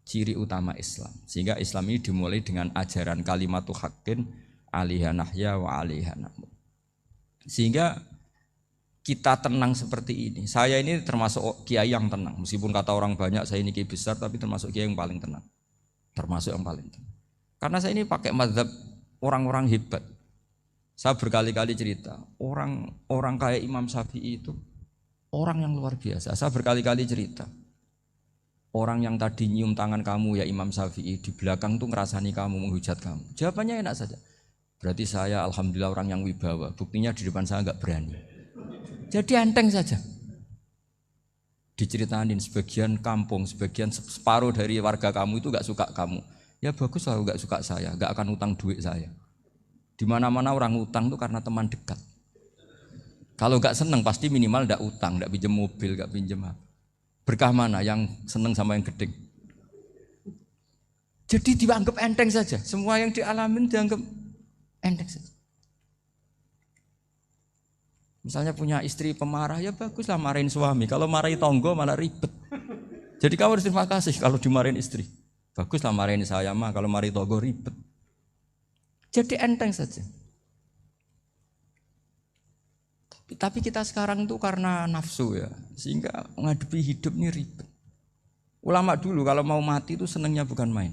ciri utama Islam. Sehingga Islam ini dimulai dengan ajaran kalimatu haqqin alaiha nahya wa alaiha namut. Sehingga kita tenang seperti ini. Saya ini termasuk kiai yang tenang. Meskipun kata orang banyak saya ini kiai besar, tapi termasuk kiai yang paling tenang. Termasuk yang paling tenang. Karena saya ini pakai mazhab orang-orang hebat. Saya berkali-kali cerita, orang kayak Imam Syafi'i itu orang yang luar biasa. Saya berkali-kali cerita, orang yang tadi nyium tangan kamu ya Imam Syafi'i, di belakang tuh ngerasani kamu, menghujat kamu. Jawabannya enak saja. Berarti saya alhamdulillah orang yang wibawa. Buktinya di depan saya enggak berani. Jadi enteng saja. Diceritain sebagian kampung, sebagian separuh dari warga kamu itu enggak suka kamu. Ya bagus lah enggak suka saya, enggak akan utang duit saya. Di mana-mana orang utang itu karena teman dekat. Kalau enggak seneng pasti minimal enggak utang, enggak pinjam mobil, enggak pinjam apa. Berkah mana yang seneng sama yang gedeng? Jadi dianggap enteng saja. Semua yang dialamin dianggap enteng saja. Misalnya punya istri pemarah, ya baguslah marahin suami. Kalau marahin tonggo malah ribet. Jadi kamu harus terima kasih kalau dimarahin istri. Baguslah marahin saya mah, kalau marahin tonggo ribet. Jadi enteng saja. Tapi kita sekarang itu karena nafsu ya, sehingga menghadapi hidup ini ribet. Ulama dulu kalau mau mati itu senengnya bukan main.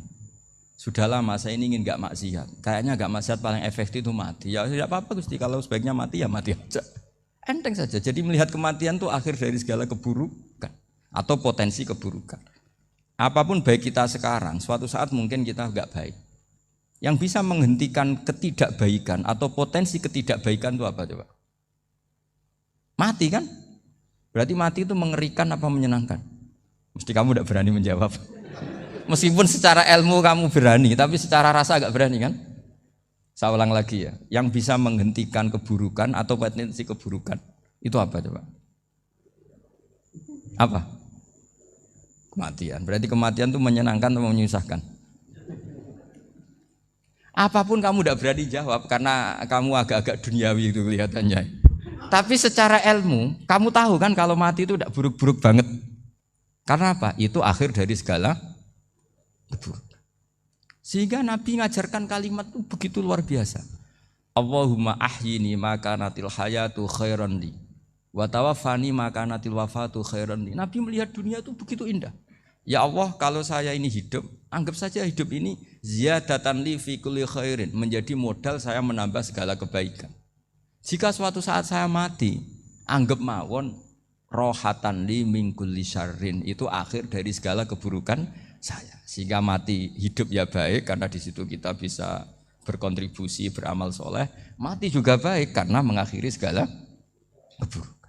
Sudah lama saya ini ingin gak maksiat. Kayaknya gak maksiat paling efektif itu mati. Ya tidak apa-apa Gusti, kalau sebaiknya mati ya mati aja. Enteng saja. Jadi melihat kematian itu akhir dari segala keburukan atau potensi keburukan. Apapun baik kita sekarang, suatu saat mungkin kita enggak baik. Yang bisa menghentikan ketidakbaikan atau potensi ketidakbaikan itu apa coba? Mati kan? Berarti mati itu mengerikan apa menyenangkan? Mesti kamu tidak berani menjawab. Meskipun secara ilmu kamu berani, tapi secara rasa agak berani kan? Saya ulang lagi ya, yang bisa menghentikan keburukan atau potensi keburukan itu apa coba? Apa? Kematian. Berarti kematian itu menyenangkan atau menyusahkan? Apapun kamu tidak berani jawab karena kamu agak-agak duniawi itu kelihatannya. Tapi secara ilmu, kamu tahu kan kalau mati itu tidak buruk-buruk banget. Karena apa? Itu akhir dari segala keburukan. Sehingga Nabi ngajarkan kalimat itu begitu luar biasa. Allahumma ahyini maka natil hayatu khairan li wa tawaffani maka natil wafatu khairan li. Nabi melihat dunia itu begitu indah. Ya Allah, kalau saya ini hidup, anggap saja hidup ini ziyadatan li fi kulli khairin, menjadi modal saya menambah segala kebaikan. Jika suatu saat saya mati, anggap mawon rohatan li min kulli syarrin, itu akhir dari segala keburukan saya. Sehingga mati hidup ya baik karena di situ kita bisa berkontribusi beramal soleh. Mati juga baik karena mengakhiri segala keburukan.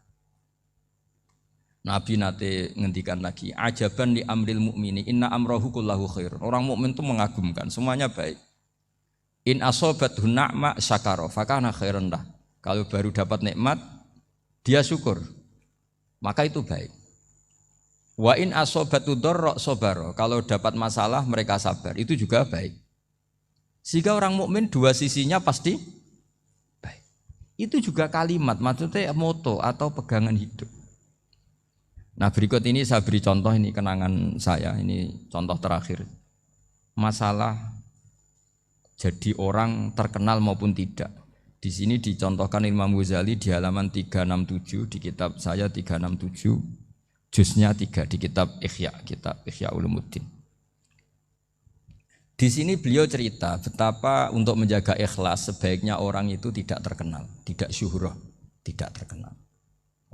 Nabi nate ngendikan lagi, ajaban li amril mu'mini inna amrahu kullahu khair. Orang mukmin itu mengagumkan, semuanya baik. In asobathu na'ma syakara fakana khairan lah. Kalau baru dapat nikmat dia syukur, maka itu baik. Wa in asobatu dharra sabara, kalau dapat masalah mereka sabar, itu juga baik. Sehingga orang mukmin dua sisinya pasti baik. Itu juga kalimat, maksudnya moto atau pegangan hidup. Nah, berikut ini saya beri contoh, ini kenangan saya, ini contoh terakhir. Masalah jadi orang terkenal maupun tidak. Di sini dicontohkan Imam Ghazali di halaman 367 di kitab saya 367. Juznya 3 di kitab Ihya Ulumuddin. Di sini beliau cerita betapa untuk menjaga ikhlas sebaiknya orang itu tidak terkenal, tidak syuhrah, tidak terkenal.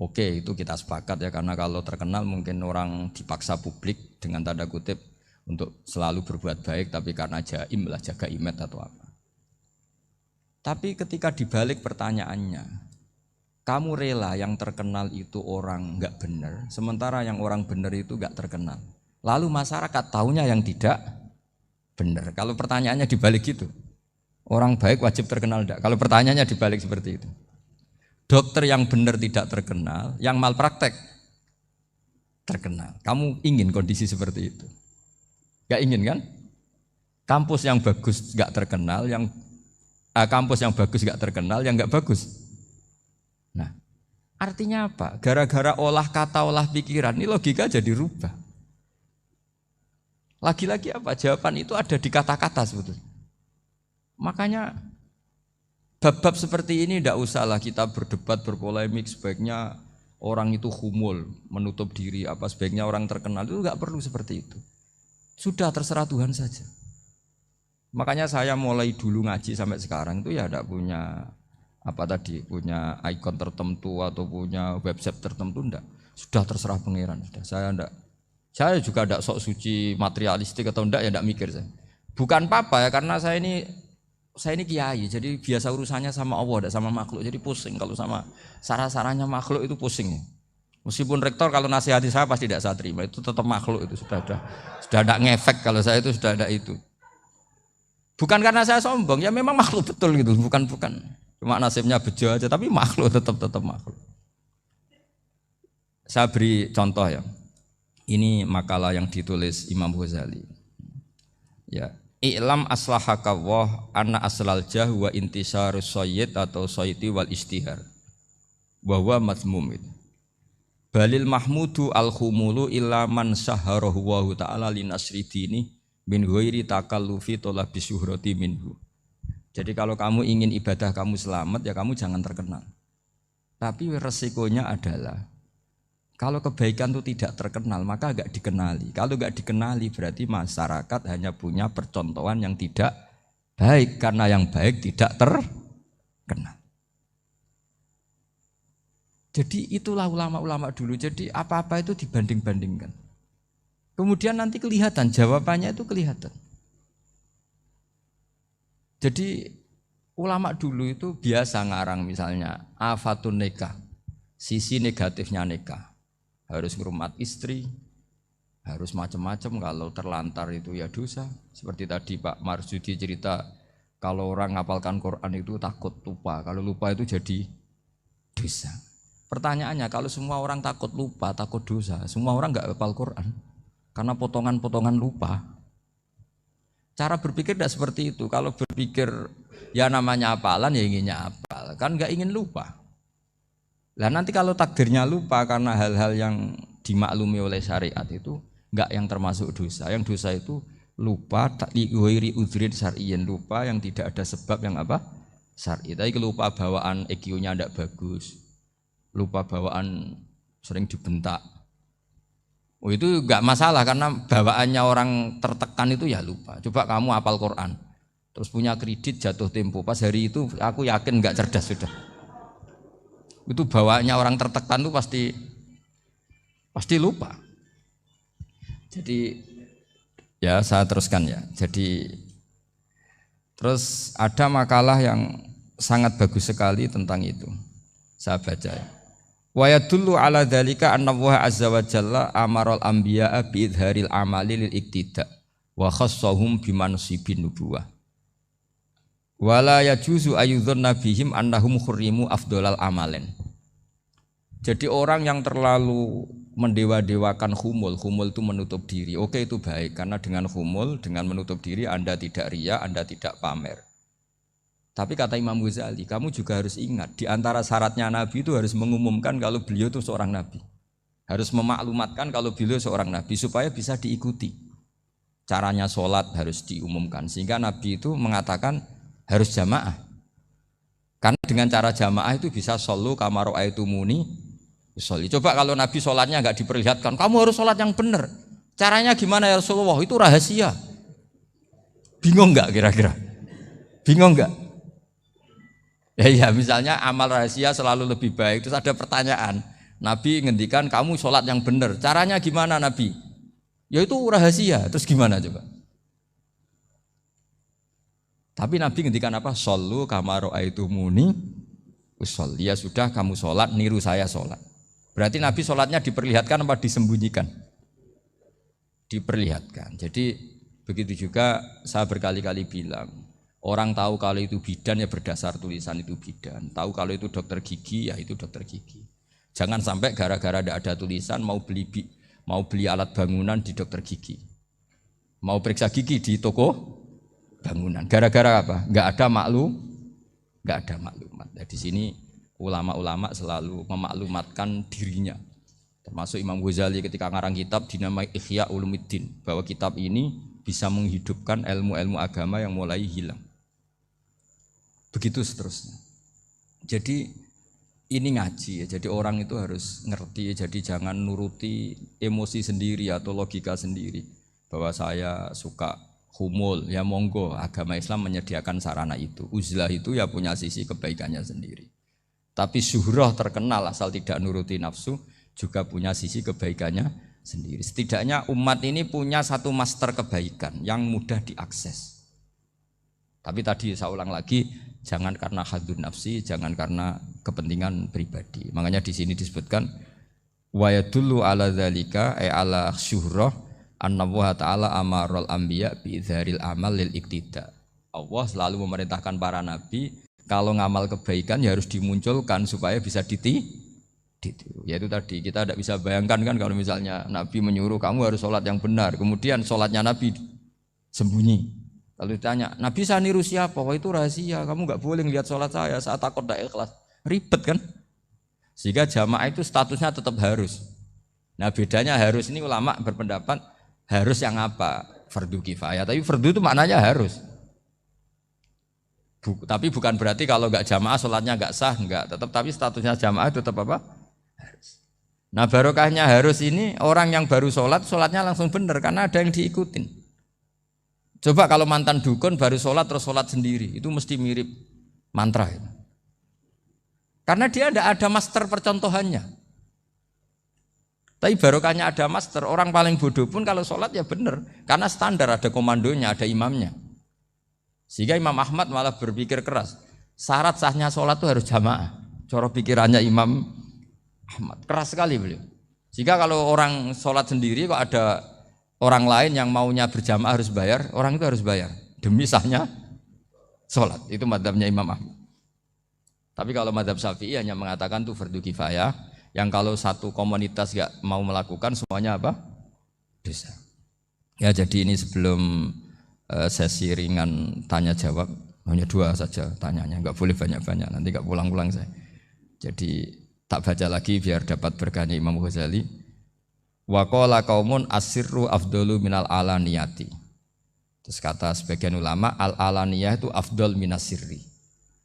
Oke, itu kita sepakat ya, karena kalau terkenal mungkin orang dipaksa publik dengan tanda kutip untuk selalu berbuat baik, tapi karena jaim lah, jaga image atau apa. Tapi ketika dibalik pertanyaannya, kamu rela yang terkenal itu orang enggak benar, sementara yang orang benar itu enggak terkenal. Lalu masyarakat tahunya yang tidak benar. Kalau pertanyaannya dibalik gitu, orang baik wajib terkenal enggak? Kalau pertanyaannya dibalik seperti itu. Dokter yang benar tidak terkenal, yang malpraktek terkenal. Kamu ingin kondisi seperti itu? Enggak ingin kan? Kampus yang bagus enggak terkenal, kampus yang bagus enggak terkenal, yang enggak bagus. Nah, artinya apa? Gara-gara olah kata, olah pikiran, ini logika jadi rubah. Lagi-lagi apa? Jawaban itu ada di kata-kata sebetulnya. Makanya bab-bab seperti ini tidak usahlah kita berdebat, berpolemik. Sebaiknya orang itu humul, menutup diri, apa sebaiknya orang terkenal, itu enggak perlu seperti itu. Sudah terserah Tuhan saja. Makanya saya mulai dulu ngaji sampai sekarang itu ya tidak punya punya ikon tertentu atau punya website tertentu, enggak. Sudah terserah pangeran, sudah. Saya juga tidak sok suci materialistik atau enggak, ya enggak mikir saya. Bukan apa-apa ya, karena saya ini kiai, jadi biasa urusannya sama Allah, tidak sama makhluk. Jadi pusing kalau sama sarah-sarahnya makhluk itu pusing. Meskipun rektor kalau nasihati saya pasti tidak saya terima, itu tetap makhluk, itu sudah ada ngefek kalau saya itu sudah ada itu. Bukan karena saya sombong, ya memang makhluk betul gitu, bukan. Cuma nasibnya bejo aja, tapi makhluk tetap makhluk. Saya beri contoh ya. Ini makalah yang ditulis Imam Ghazali. Ya, i'lam aslahaka Allah anna aslal jah wa intisarus sayyid atau sayyidi wal istihar. Wa huwa mazmum itu. Balil mahmudu al-khumulu illa man syaharahu wa ta'ala li nasri dini min ghairi takallufi talabi syuhrati minhu. Jadi kalau kamu ingin ibadah kamu selamat, ya kamu jangan terkenal. Tapi resikonya adalah kalau kebaikan itu tidak terkenal, maka enggak dikenali. Kalau enggak dikenali berarti masyarakat hanya punya percontohan yang tidak baik, karena yang baik tidak terkenal. Jadi itulah ulama-ulama dulu. Jadi apa-apa itu dibanding-bandingkan. Kemudian nanti kelihatan, jawabannya itu kelihatan. Jadi ulama dulu itu biasa ngarang misalnya afatun nikah, sisi negatifnya nikah. Harus ngurmat istri, harus macam-macam, kalau terlantar itu ya dosa. Seperti tadi Pak Marsudi cerita, kalau orang ngapalkan Quran itu takut lupa, kalau lupa itu jadi dosa. Pertanyaannya, kalau semua orang takut lupa, takut dosa, semua orang enggak hafal Quran karena potongan-potongan lupa. Cara berpikir tidak seperti itu. Kalau berpikir ya namanya hafalan ya inginnya hafal, kan enggak ingin lupa. Lah nanti kalau takdirnya lupa karena hal-hal yang dimaklumi oleh syariat itu enggak yang termasuk dosa. Yang dosa itu lupa takliwiri udhrin syar'iyyin, lupa yang tidak ada sebab yang apa? Syar'i. Tapi lupa bawaan EQ-nya tidak bagus. Lupa bawaan sering dibentak. Oh itu enggak masalah karena bawaannya orang tertekan itu ya lupa. Coba kamu hafal Quran, terus punya kredit jatuh tempo, pas hari itu aku yakin enggak cerdas sudah. Itu bawaannya orang tertekan itu pasti lupa. Jadi ya saya teruskan ya. Jadi terus ada makalah yang sangat bagus sekali tentang itu. Saya baca ya. Wa yadullu ala dzalika anna Allah azza wa jalla amaral anbiya'a bi idharil amali lil iktida wa khassahum bi mansibin nubuwah. Wala yajuzu ayyudhanna bihim annahum khurrimu afdhalal amalen. Jadi orang yang terlalu mendewa-dewakan khumul itu menutup diri. Oke itu baik karena dengan khumul, dengan menutup diri Anda tidak riya, Anda tidak pamer. Tapi kata Imam Ghazali, kamu juga harus ingat di antara syaratnya Nabi itu harus mengumumkan kalau beliau itu seorang Nabi. Harus memaklumatkan kalau beliau seorang Nabi supaya bisa diikuti. Caranya sholat harus diumumkan sehingga Nabi itu mengatakan harus jamaah. Karena dengan cara jamaah itu bisa shollu kama ra'aitumuni usolli. Coba kalau Nabi sholatnya enggak diperlihatkan, kamu harus sholat yang benar. Caranya gimana ya Rasulullah? Itu rahasia. Bingung enggak kira-kira? Bingung enggak? Ya misalnya amal rahasia selalu lebih baik. Terus ada pertanyaan, Nabi ngendikan kamu sholat yang benar. Caranya gimana Nabi? Ya itu rahasia. Terus gimana coba? Tapi Nabi ngendikan apa? Shollu kama ra'aitumuni usolli. Ya sudah kamu sholat, niru saya sholat. Berarti Nabi sholatnya diperlihatkan apa disembunyikan? Diperlihatkan. Jadi begitu juga saya berkali-kali bilang, orang tahu kalau itu bidan ya berdasar tulisan itu bidan. Tahu kalau itu dokter gigi ya itu dokter gigi. Jangan sampai gara-gara tidak ada tulisan mau beli alat bangunan di dokter gigi. Mau periksa gigi di toko bangunan. Gara-gara apa? Enggak ada maklumat. Nah, di sini ulama-ulama selalu memaklumatkan dirinya. Termasuk Imam Ghazali ketika ngarang kitab dinamai Ihya Ulumuddin, bahwa kitab ini bisa menghidupkan ilmu-ilmu agama yang mulai hilang. Begitu seterusnya. Jadi ini ngaji ya. Jadi orang itu harus ngerti ya. Jadi jangan nuruti emosi sendiri atau logika sendiri. Bahwa saya suka humul, ya monggo. Agama Islam menyediakan sarana itu. Uzlah itu ya punya sisi kebaikannya sendiri. Tapi syuhrah terkenal asal tidak nuruti nafsu juga punya sisi kebaikannya sendiri. Setidaknya umat ini punya satu master kebaikan yang mudah diakses. Tapi tadi saya ulang lagi, jangan karena hadun nafsi, jangan karena kepentingan pribadi. Makanya di sini disebutkan wa yadullu ala dzalika ay ala syuhrah anna Allah taala amarul anbiya bi idzharil amal lil iktida. Allah selalu memerintahkan para nabi kalau ngamal kebaikan ya harus dimunculkan supaya bisa ditiru. Yaitu tadi kita tidak bisa bayangkan kan kalau misalnya Nabi menyuruh kamu harus sholat yang benar, kemudian sholatnya Nabi sembunyi. Kalau ditanya, Nabi saya niru siapa? Wah itu rahasia, kamu nggak boleh lihat sholat saya saat takut tidak ikhlas. Ribet kan? Sehingga jamaah itu statusnya tetap harus. Nah bedanya harus ini ulama berpendapat harus yang apa? Fardu kifayah. Tapi fardu itu maknanya harus. Tapi bukan berarti kalau nggak jamaah sholatnya nggak sah, nggak. Tapi statusnya jamaah itu tetap apa? Harus. Nah barokahnya harus ini orang yang baru sholat, sholatnya langsung benar karena ada yang diikutin. Coba kalau mantan dukun baru sholat terus sholat sendiri, itu mesti mirip mantra. Karena dia tidak ada master percontohannya. Tapi barokahnya ada master, orang paling bodoh pun kalau sholat ya benar. Karena standar ada komandonya, ada imamnya. Sehingga Imam Ahmad malah berpikir keras. Syarat sahnya sholat itu harus jamaah. Cara pikirannya Imam Ahmad. Keras sekali beliau. Sehingga kalau orang sholat sendiri kok ada orang lain yang maunya berjamaah harus bayar, orang itu harus bayar. Demi sahnya sholat. Itu madzhabnya Imam Ahmad. Tapi kalau madzhab Syafi'i hanya mengatakan itu fardu kifayah. Yang kalau satu komunitas gak mau melakukan semuanya apa? Dosa. Ya jadi ini sebelum sesi ringan tanya jawab, hanya 2 saja tanyanya, nggak boleh banyak-banyak, nanti nggak pulang-pulang saya. Jadi tak baca lagi biar dapat berkahnya Imam Ghazali. Wa qala qaumun asirru afdalu minal alaniyati. Terus kata sebagian ulama al alaniyah itu afdal minas sirri.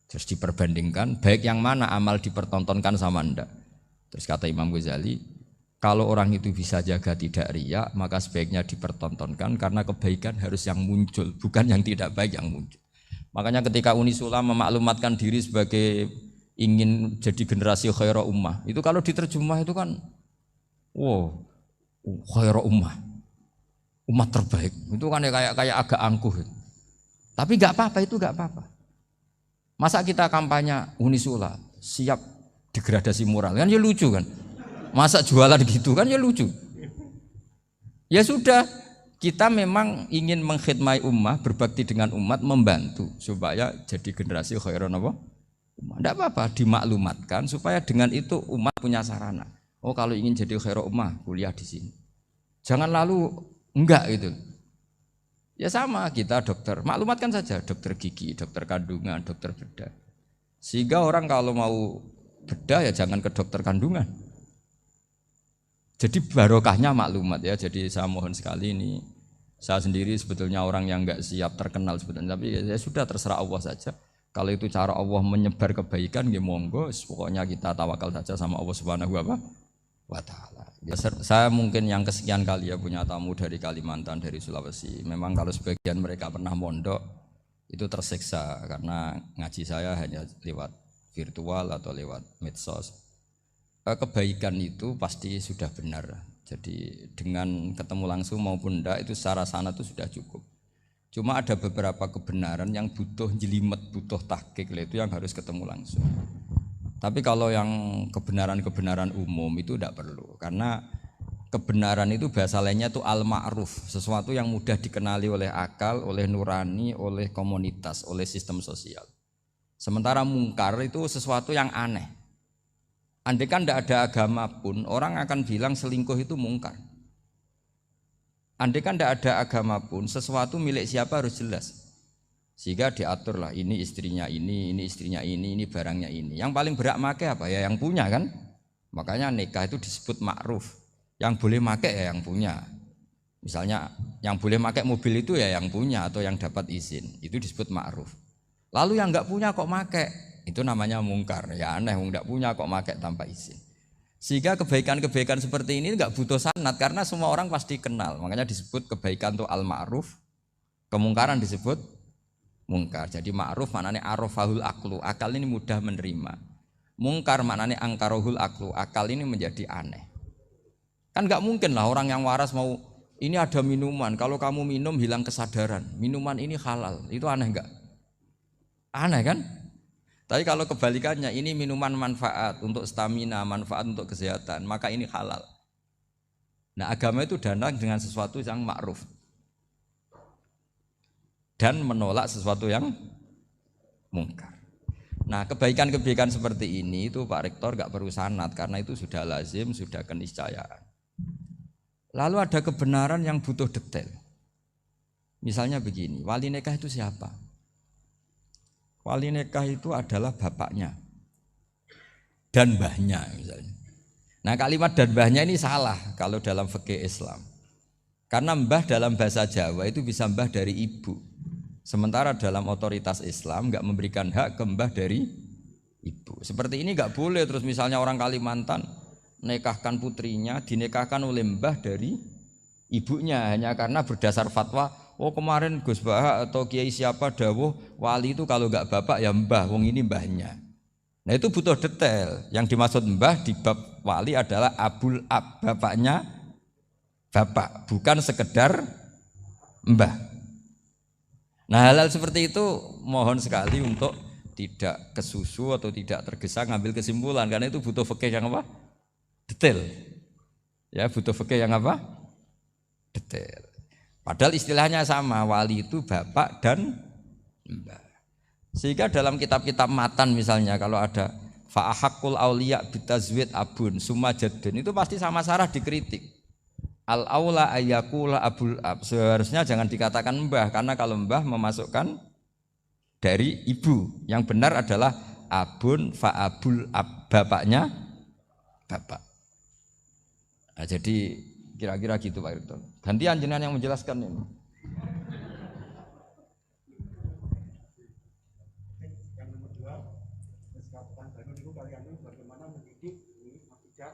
Terus diperbandingkan baik yang mana amal dipertontonkan sama ndak. Terus kata Imam Ghazali, kalau orang itu bisa jaga tidak riya, maka sebaiknya dipertontonkan karena kebaikan harus yang muncul, bukan yang tidak baik yang muncul. Makanya ketika Unisula memaklumatkan diri sebagai ingin jadi generasi khaira ummah, itu kalau diterjemah itu kan, wow, khaira ummah, umat terbaik. Itu kan kayak agak angkuh. Tapi nggak apa-apa, itu nggak apa-apa. Masa kita kampanye Unisula siap degradasi moral kan ya lucu kan, masa jualan gitu kan ya lucu. Ya sudah, kita memang ingin mengkhidmati ummah, berbakti dengan umat, membantu supaya jadi generasi khairun apa? Ummah. Tidak apa-apa, dimaklumatkan supaya dengan itu umat punya sarana. Oh kalau ingin jadi khairun ummah kuliah di sini. Jangan lalu enggak gitu. Ya sama kita dokter, maklumatkan saja dokter gigi, dokter kandungan, dokter bedah. Sehingga orang kalau mau bedah ya jangan ke dokter kandungan. Jadi barokahnya maklumat ya. Jadi saya mohon sekali ini, saya sendiri sebetulnya orang yang enggak siap terkenal sebetulnya, tapi ya sudah terserah Allah saja. Kalau itu cara Allah menyebar kebaikan, ya monggo. Pokoknya kita tawakal saja sama Allah Subhanahu wa Ta'ala. Ya, saya mungkin yang kesekian kali ya punya tamu dari Kalimantan, dari Sulawesi. Memang kalau sebagian mereka pernah mondok itu tersiksa karena ngaji saya hanya lewat virtual atau lewat medsos. Kebaikan itu pasti sudah benar. Jadi dengan ketemu langsung maupun enggak itu secara sana itu sudah cukup. Cuma ada beberapa kebenaran yang butuh jelimet, butuh tahqiq, itu yang harus ketemu langsung. Tapi kalau yang kebenaran-kebenaran umum itu tidak perlu, karena kebenaran itu bahasa lainnya itu al-ma'ruf, sesuatu yang mudah dikenali oleh akal, oleh nurani, oleh komunitas, oleh sistem sosial. Sementara mungkar itu sesuatu yang aneh. Andai kan tidak ada agama pun, orang akan bilang selingkuh itu mungkar. Andai kan tidak ada agama pun, sesuatu milik siapa harus jelas. Sehingga diaturlah ini istrinya ini istrinya ini barangnya ini. Yang paling berhak make apa ya yang punya kan. Makanya nikah itu disebut ma'ruf. Yang boleh make ya yang punya. Misalnya yang boleh make mobil itu ya yang punya atau yang dapat izin. Itu disebut ma'ruf. Lalu yang enggak punya kok make, itu namanya mungkar. Ya aneh, yang enggak punya kok make tanpa izin. Sehingga kebaikan-kebaikan seperti ini enggak butuh sanad karena semua orang pasti kenal. Makanya disebut kebaikan itu al-ma'ruf, kemungkaran disebut mungkar. Jadi ma'ruf maknanya arafahul aklu, akal ini mudah menerima. Mungkar maknanya angkarohul aklu, akal ini menjadi aneh. Kan enggak mungkin lah orang yang waras mau ini ada minuman, kalau kamu minum hilang kesadaran. Minuman ini halal, itu aneh enggak? Aneh kan? Tapi kalau kebalikannya ini minuman manfaat untuk stamina, manfaat untuk kesehatan, maka ini halal. Nah agama itu datang dengan sesuatu yang ma'ruf dan menolak sesuatu yang mungkar. Nah kebaikan-kebaikan seperti ini itu Pak Rektor gak perlu sanad karena itu sudah lazim, sudah keniscayaan. Lalu ada kebenaran yang butuh detail. Misalnya begini, wali nikah itu siapa? Wali nikah itu adalah bapaknya dan mbahnya misalnya. Nah kalimat dan mbahnya ini salah kalau dalam fikih Islam. Karena mbah dalam bahasa Jawa itu bisa mbah dari ibu. Sementara dalam otoritas Islam enggak memberikan hak ke mbah dari ibu. Seperti ini enggak boleh terus misalnya orang Kalimantan nikahkan putrinya dinikahkan oleh mbah dari ibunya hanya karena berdasar fatwa. Oh kemarin Gus Baha atau Kiai siapa dawuh wali itu kalau enggak bapak ya mbah, wong ini mbahnya. Nah itu butuh detail. Yang dimaksud mbah di bab wali adalah abul ab, bapaknya bapak, bukan sekedar mbah. Nah hal-hal seperti itu mohon sekali untuk tidak kesusu atau tidak tergesa ngambil kesimpulan, karena itu butuh fikih yang apa? Detail. Ya butuh fikih yang apa? Detail. Padahal istilahnya sama, wali itu bapak dan mbah. Sehingga dalam kitab-kitab matan misalnya kalau ada fa'ahakul auliya bitazwid abun summa jaddun, itu pasti sama Sarah dikritik. Al aula ayyakula abul ab, seharusnya jangan dikatakan mbah, karena kalau mbah memasukkan dari ibu. Yang benar adalah abun fa'abul ab, bapaknya bapak. Nah, jadi kira-kira gitu Pak Irto. Gantian jenengan yang menjelaskan ini. Bagaimana mendidik akidah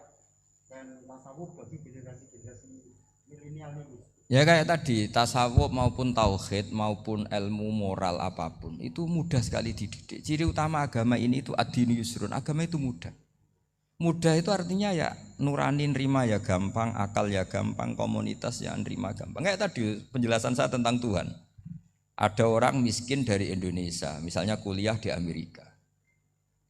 dan tasawuf bagi generasi-generasi milenial ini. Ya kayak tadi, tasawuf maupun tauhid maupun ilmu moral apapun itu mudah sekali dididik. Ciri utama agama ini itu ad-dinu yusrun, agama itu mudah. Mudah itu artinya ya nurani nerima ya gampang, akal ya gampang, komunitas ya nerima gampang. Kayak tadi penjelasan saya tentang Tuhan. Ada orang miskin dari Indonesia, misalnya kuliah di Amerika.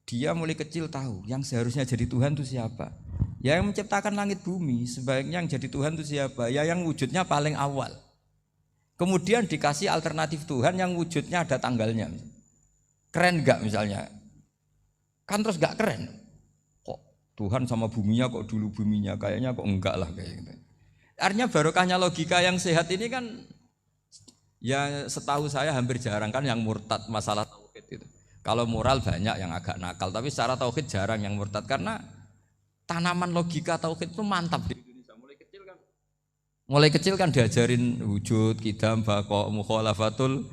Dia mulai kecil tahu yang seharusnya jadi Tuhan itu siapa. Ya yang menciptakan langit bumi, sebaiknya yang jadi Tuhan itu siapa? Ya yang wujudnya paling awal. Kemudian dikasih alternatif Tuhan yang wujudnya ada tanggalnya. Keren enggak misalnya? Kan terus enggak keren. Kok Tuhan sama buminya kok dulu buminya, kayaknya kok enggak lah kayak gitu. Artinya barokahnya logika yang sehat ini kan ya setahu saya hampir jarang kan yang murtad masalah tauhid itu. Kalau moral banyak yang agak nakal, tapi secara tauhid jarang yang murtad karena tanaman logika tauhid itu mantap di Indonesia. Mulai kecil kan diajarin wujud, qidam, baqa, mukhalafatul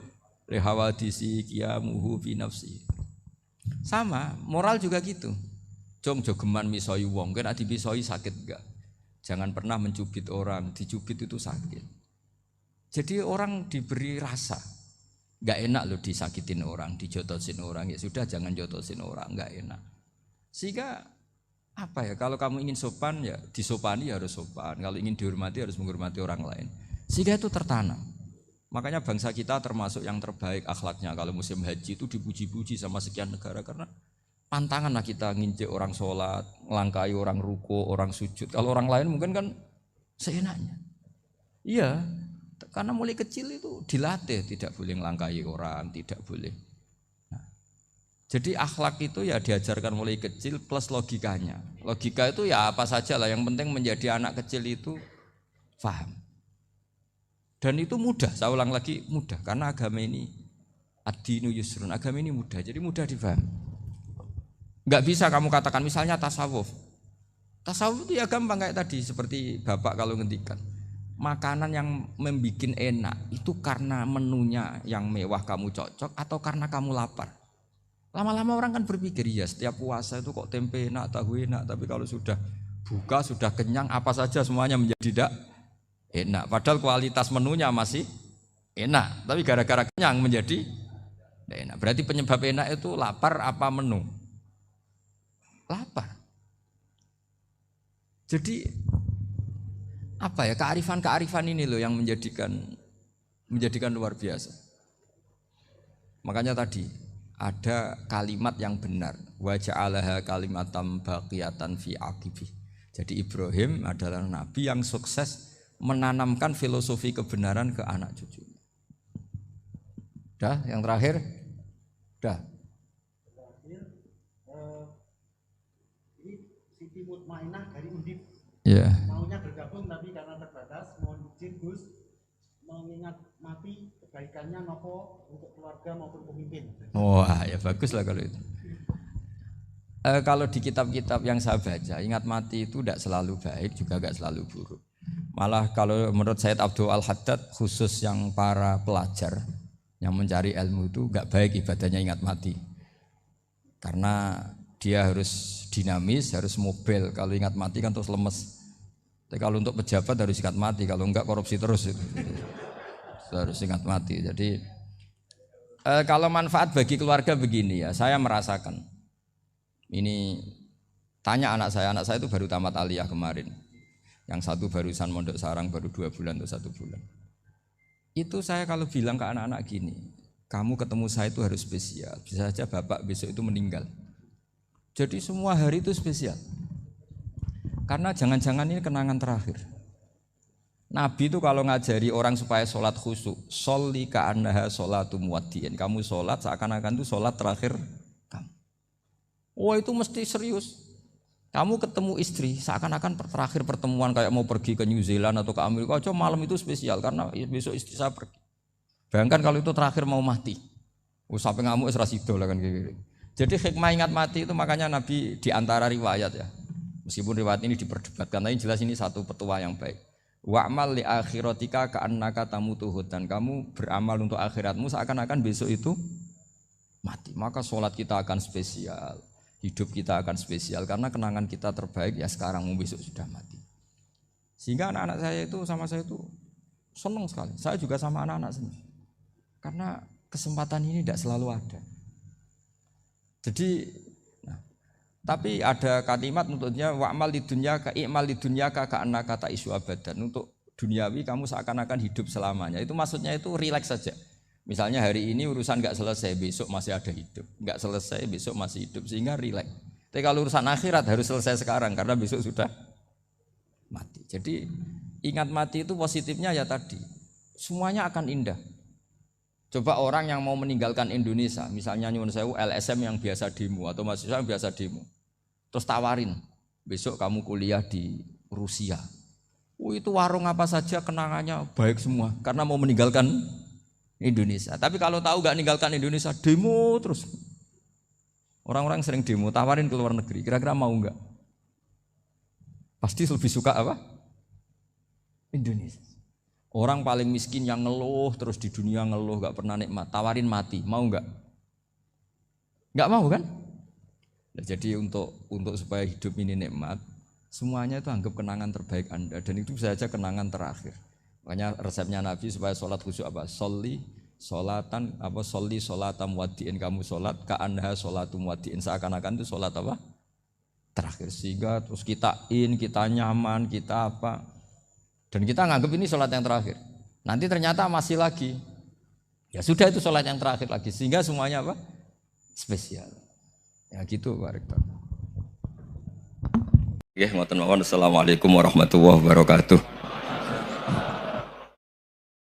lihawadisi, qiyamuhu fi nafsi. Sama, moral juga gitu. Jong jogeman misoi wong, kan dipisoi sakit enggak? Jangan pernah mencubit orang, dicubit itu sakit. Jadi orang diberi rasa. Enggak enak loh disakitin orang, dijotosin orang, ya sudah jangan jotosin orang, enggak enak. Sehingga apa ya, kalau kamu ingin sopan ya disopani ya harus sopan, kalau ingin dihormati harus menghormati orang lain. Sehingga itu tertanam. Makanya bangsa kita termasuk yang terbaik akhlaknya. Kalau musim haji itu dipuji-puji sama sekian negara karena pantangan lah kita nginjek orang sholat, melangkai orang ruko, orang sujud. Kalau orang lain mungkin kan seenaknya. Iya. Karena mulai kecil itu dilatih tidak boleh melangkahi orang, tidak boleh. Nah, jadi akhlak itu ya diajarkan mulai kecil plus logikanya. Logika itu ya apa saja lah, yang penting menjadi anak kecil itu paham. Dan itu mudah, saya ulang lagi mudah karena agama ini ad-dinu yusrun, agama ini mudah, jadi mudah difahami. Enggak bisa kamu katakan misalnya tasawuf. Tasawuf itu ya gampang kayak tadi seperti Bapak kalau ngendikan. Makanan yang membuat enak itu karena menunya yang mewah kamu cocok atau karena kamu lapar. Lama-lama orang kan berpikir ya setiap puasa itu kok tempe enak, tahu enak, tapi kalau sudah buka, sudah kenyang, apa saja semuanya menjadi tidak enak. Padahal kualitas menunya masih enak, tapi gara-gara kenyang menjadi tidak enak. Berarti penyebab enak itu lapar apa menu? Lapar. Jadi apa ya, kearifan ini loh yang menjadikan luar biasa. Makanya tadi ada kalimat yang benar, wa ja'alaha kalimatam baqiyatan fi aqibi. Jadi Ibrahim adalah nabi yang sukses menanamkan filosofi kebenaran ke anak cucunya. Dah, yang terakhir? Dah. Ini Siti Mutmainah dari Undip. Yeah. Maunya bergabung tapi karena terbatas, mohon izin Gus mengingat mati kebaikannya nopo untuk keluarga maupun pemimpin. Wah ya bagus lah kalau itu. Kalau di kitab-kitab yang saya baca, ingat mati itu tidak selalu baik juga tidak selalu buruk. Malah kalau menurut Sayyid Abdul Al-Haddad khusus yang para pelajar yang mencari ilmu itu nggak baik ibadahnya ingat mati. Karena dia harus dinamis, harus mobil. Kalau ingat mati kan terus lemes. Tapi kalau untuk pejabat harus ingat mati, kalau enggak korupsi terus itu. Harus ingat mati. Jadi kalau manfaat bagi keluarga begini ya, saya merasakan Ini tanya anak saya itu baru tamat aliyah kemarin. Yang satu barusan mondok sarang baru 2 bulan atau 1 bulan. Itu saya kalau bilang ke anak-anak gini, kamu ketemu saya itu harus spesial. Bisa saja bapak besok itu meninggal. Jadi semua hari itu spesial. Karena jangan-jangan ini kenangan terakhir. Nabi itu kalau ngajari orang supaya sholat khusyuk, sholli ka'annaha sholatu muwaddi'in. Kamu sholat seakan-akan itu sholat terakhir kamu. Oh itu mesti serius. Kamu ketemu istri seakan-akan terakhir pertemuan kayak mau pergi ke New Zealand atau ke Amerika aja malam itu spesial karena besok istri saya pergi. Bayangkan kalau itu terakhir mau mati. Sampai ngamuk ora sida lah kan gitu. Jadi hikmah ingat mati itu makanya Nabi di antara riwayat ya. Meskipun riwayat ini diperdebatkan tapi jelas ini satu petua yang baik. Wa'mal li akhiratika ka'annaka tamutu dan kamu beramal untuk akhiratmu seakan-akan besok itu mati. Maka sholat kita akan spesial. Hidup kita akan spesial karena kenangan kita terbaik ya sekarang besok sudah mati. Sehingga anak-anak saya itu sama saya itu senang sekali. Saya juga sama anak-anak senang. Karena kesempatan ini tidak selalu ada. Jadi tapi ada kalimat untuknya wa'mal lidunyaka i'mal lidunyaka ka'annaka ta'isu abadan. Untuk duniawi kamu seakan-akan hidup selamanya. Itu maksudnya itu rileks saja. Misalnya hari ini urusan enggak selesai, besok masih ada hidup. Enggak selesai, besok masih hidup sehingga rileks. Tapi kalau urusan akhirat harus selesai sekarang karena besok sudah mati. Jadi ingat mati itu positifnya ya tadi. Semuanya akan indah. Coba orang yang mau meninggalkan Indonesia, misalnya nyuwun sewu LSM yang biasa demo atau mahasiswa yang biasa demo. Terus tawarin, besok kamu kuliah di Rusia. Itu warung apa saja kenangannya baik semua karena mau meninggalkan Indonesia. Tapi kalau tahu gak meninggalkan Indonesia, demo terus. Orang-orang sering demo, tawarin ke luar negeri, kira-kira mau gak? Pasti lebih suka apa? Indonesia. Orang paling miskin yang ngeluh terus di dunia ngeluh gak pernah nikmat, tawarin mati, mau gak? Gak mau kan? Nah, jadi untuk supaya hidup ini nikmat, semuanya itu anggap kenangan terbaik Anda dan itu bisa saja kenangan terakhir. Makanya resepnya Nabi supaya sholat khusyuk apa? Sholli sholatan apa? Sholli sholatam muwaddi'in, kamu sholat ka'annaha sholatu muwaddi'in, seakan-akan itu sholat apa? Terakhir. Sehingga terus kita nyaman, kita apa? Dan kita nganggap ini sholat yang terakhir. Nanti ternyata masih lagi. Ya sudah itu sholat yang terakhir lagi. Sehingga semuanya apa? Spesial. Ya gitu Pak Rektor. Ya, assalamualaikum warahmatullahi wabarakatuh.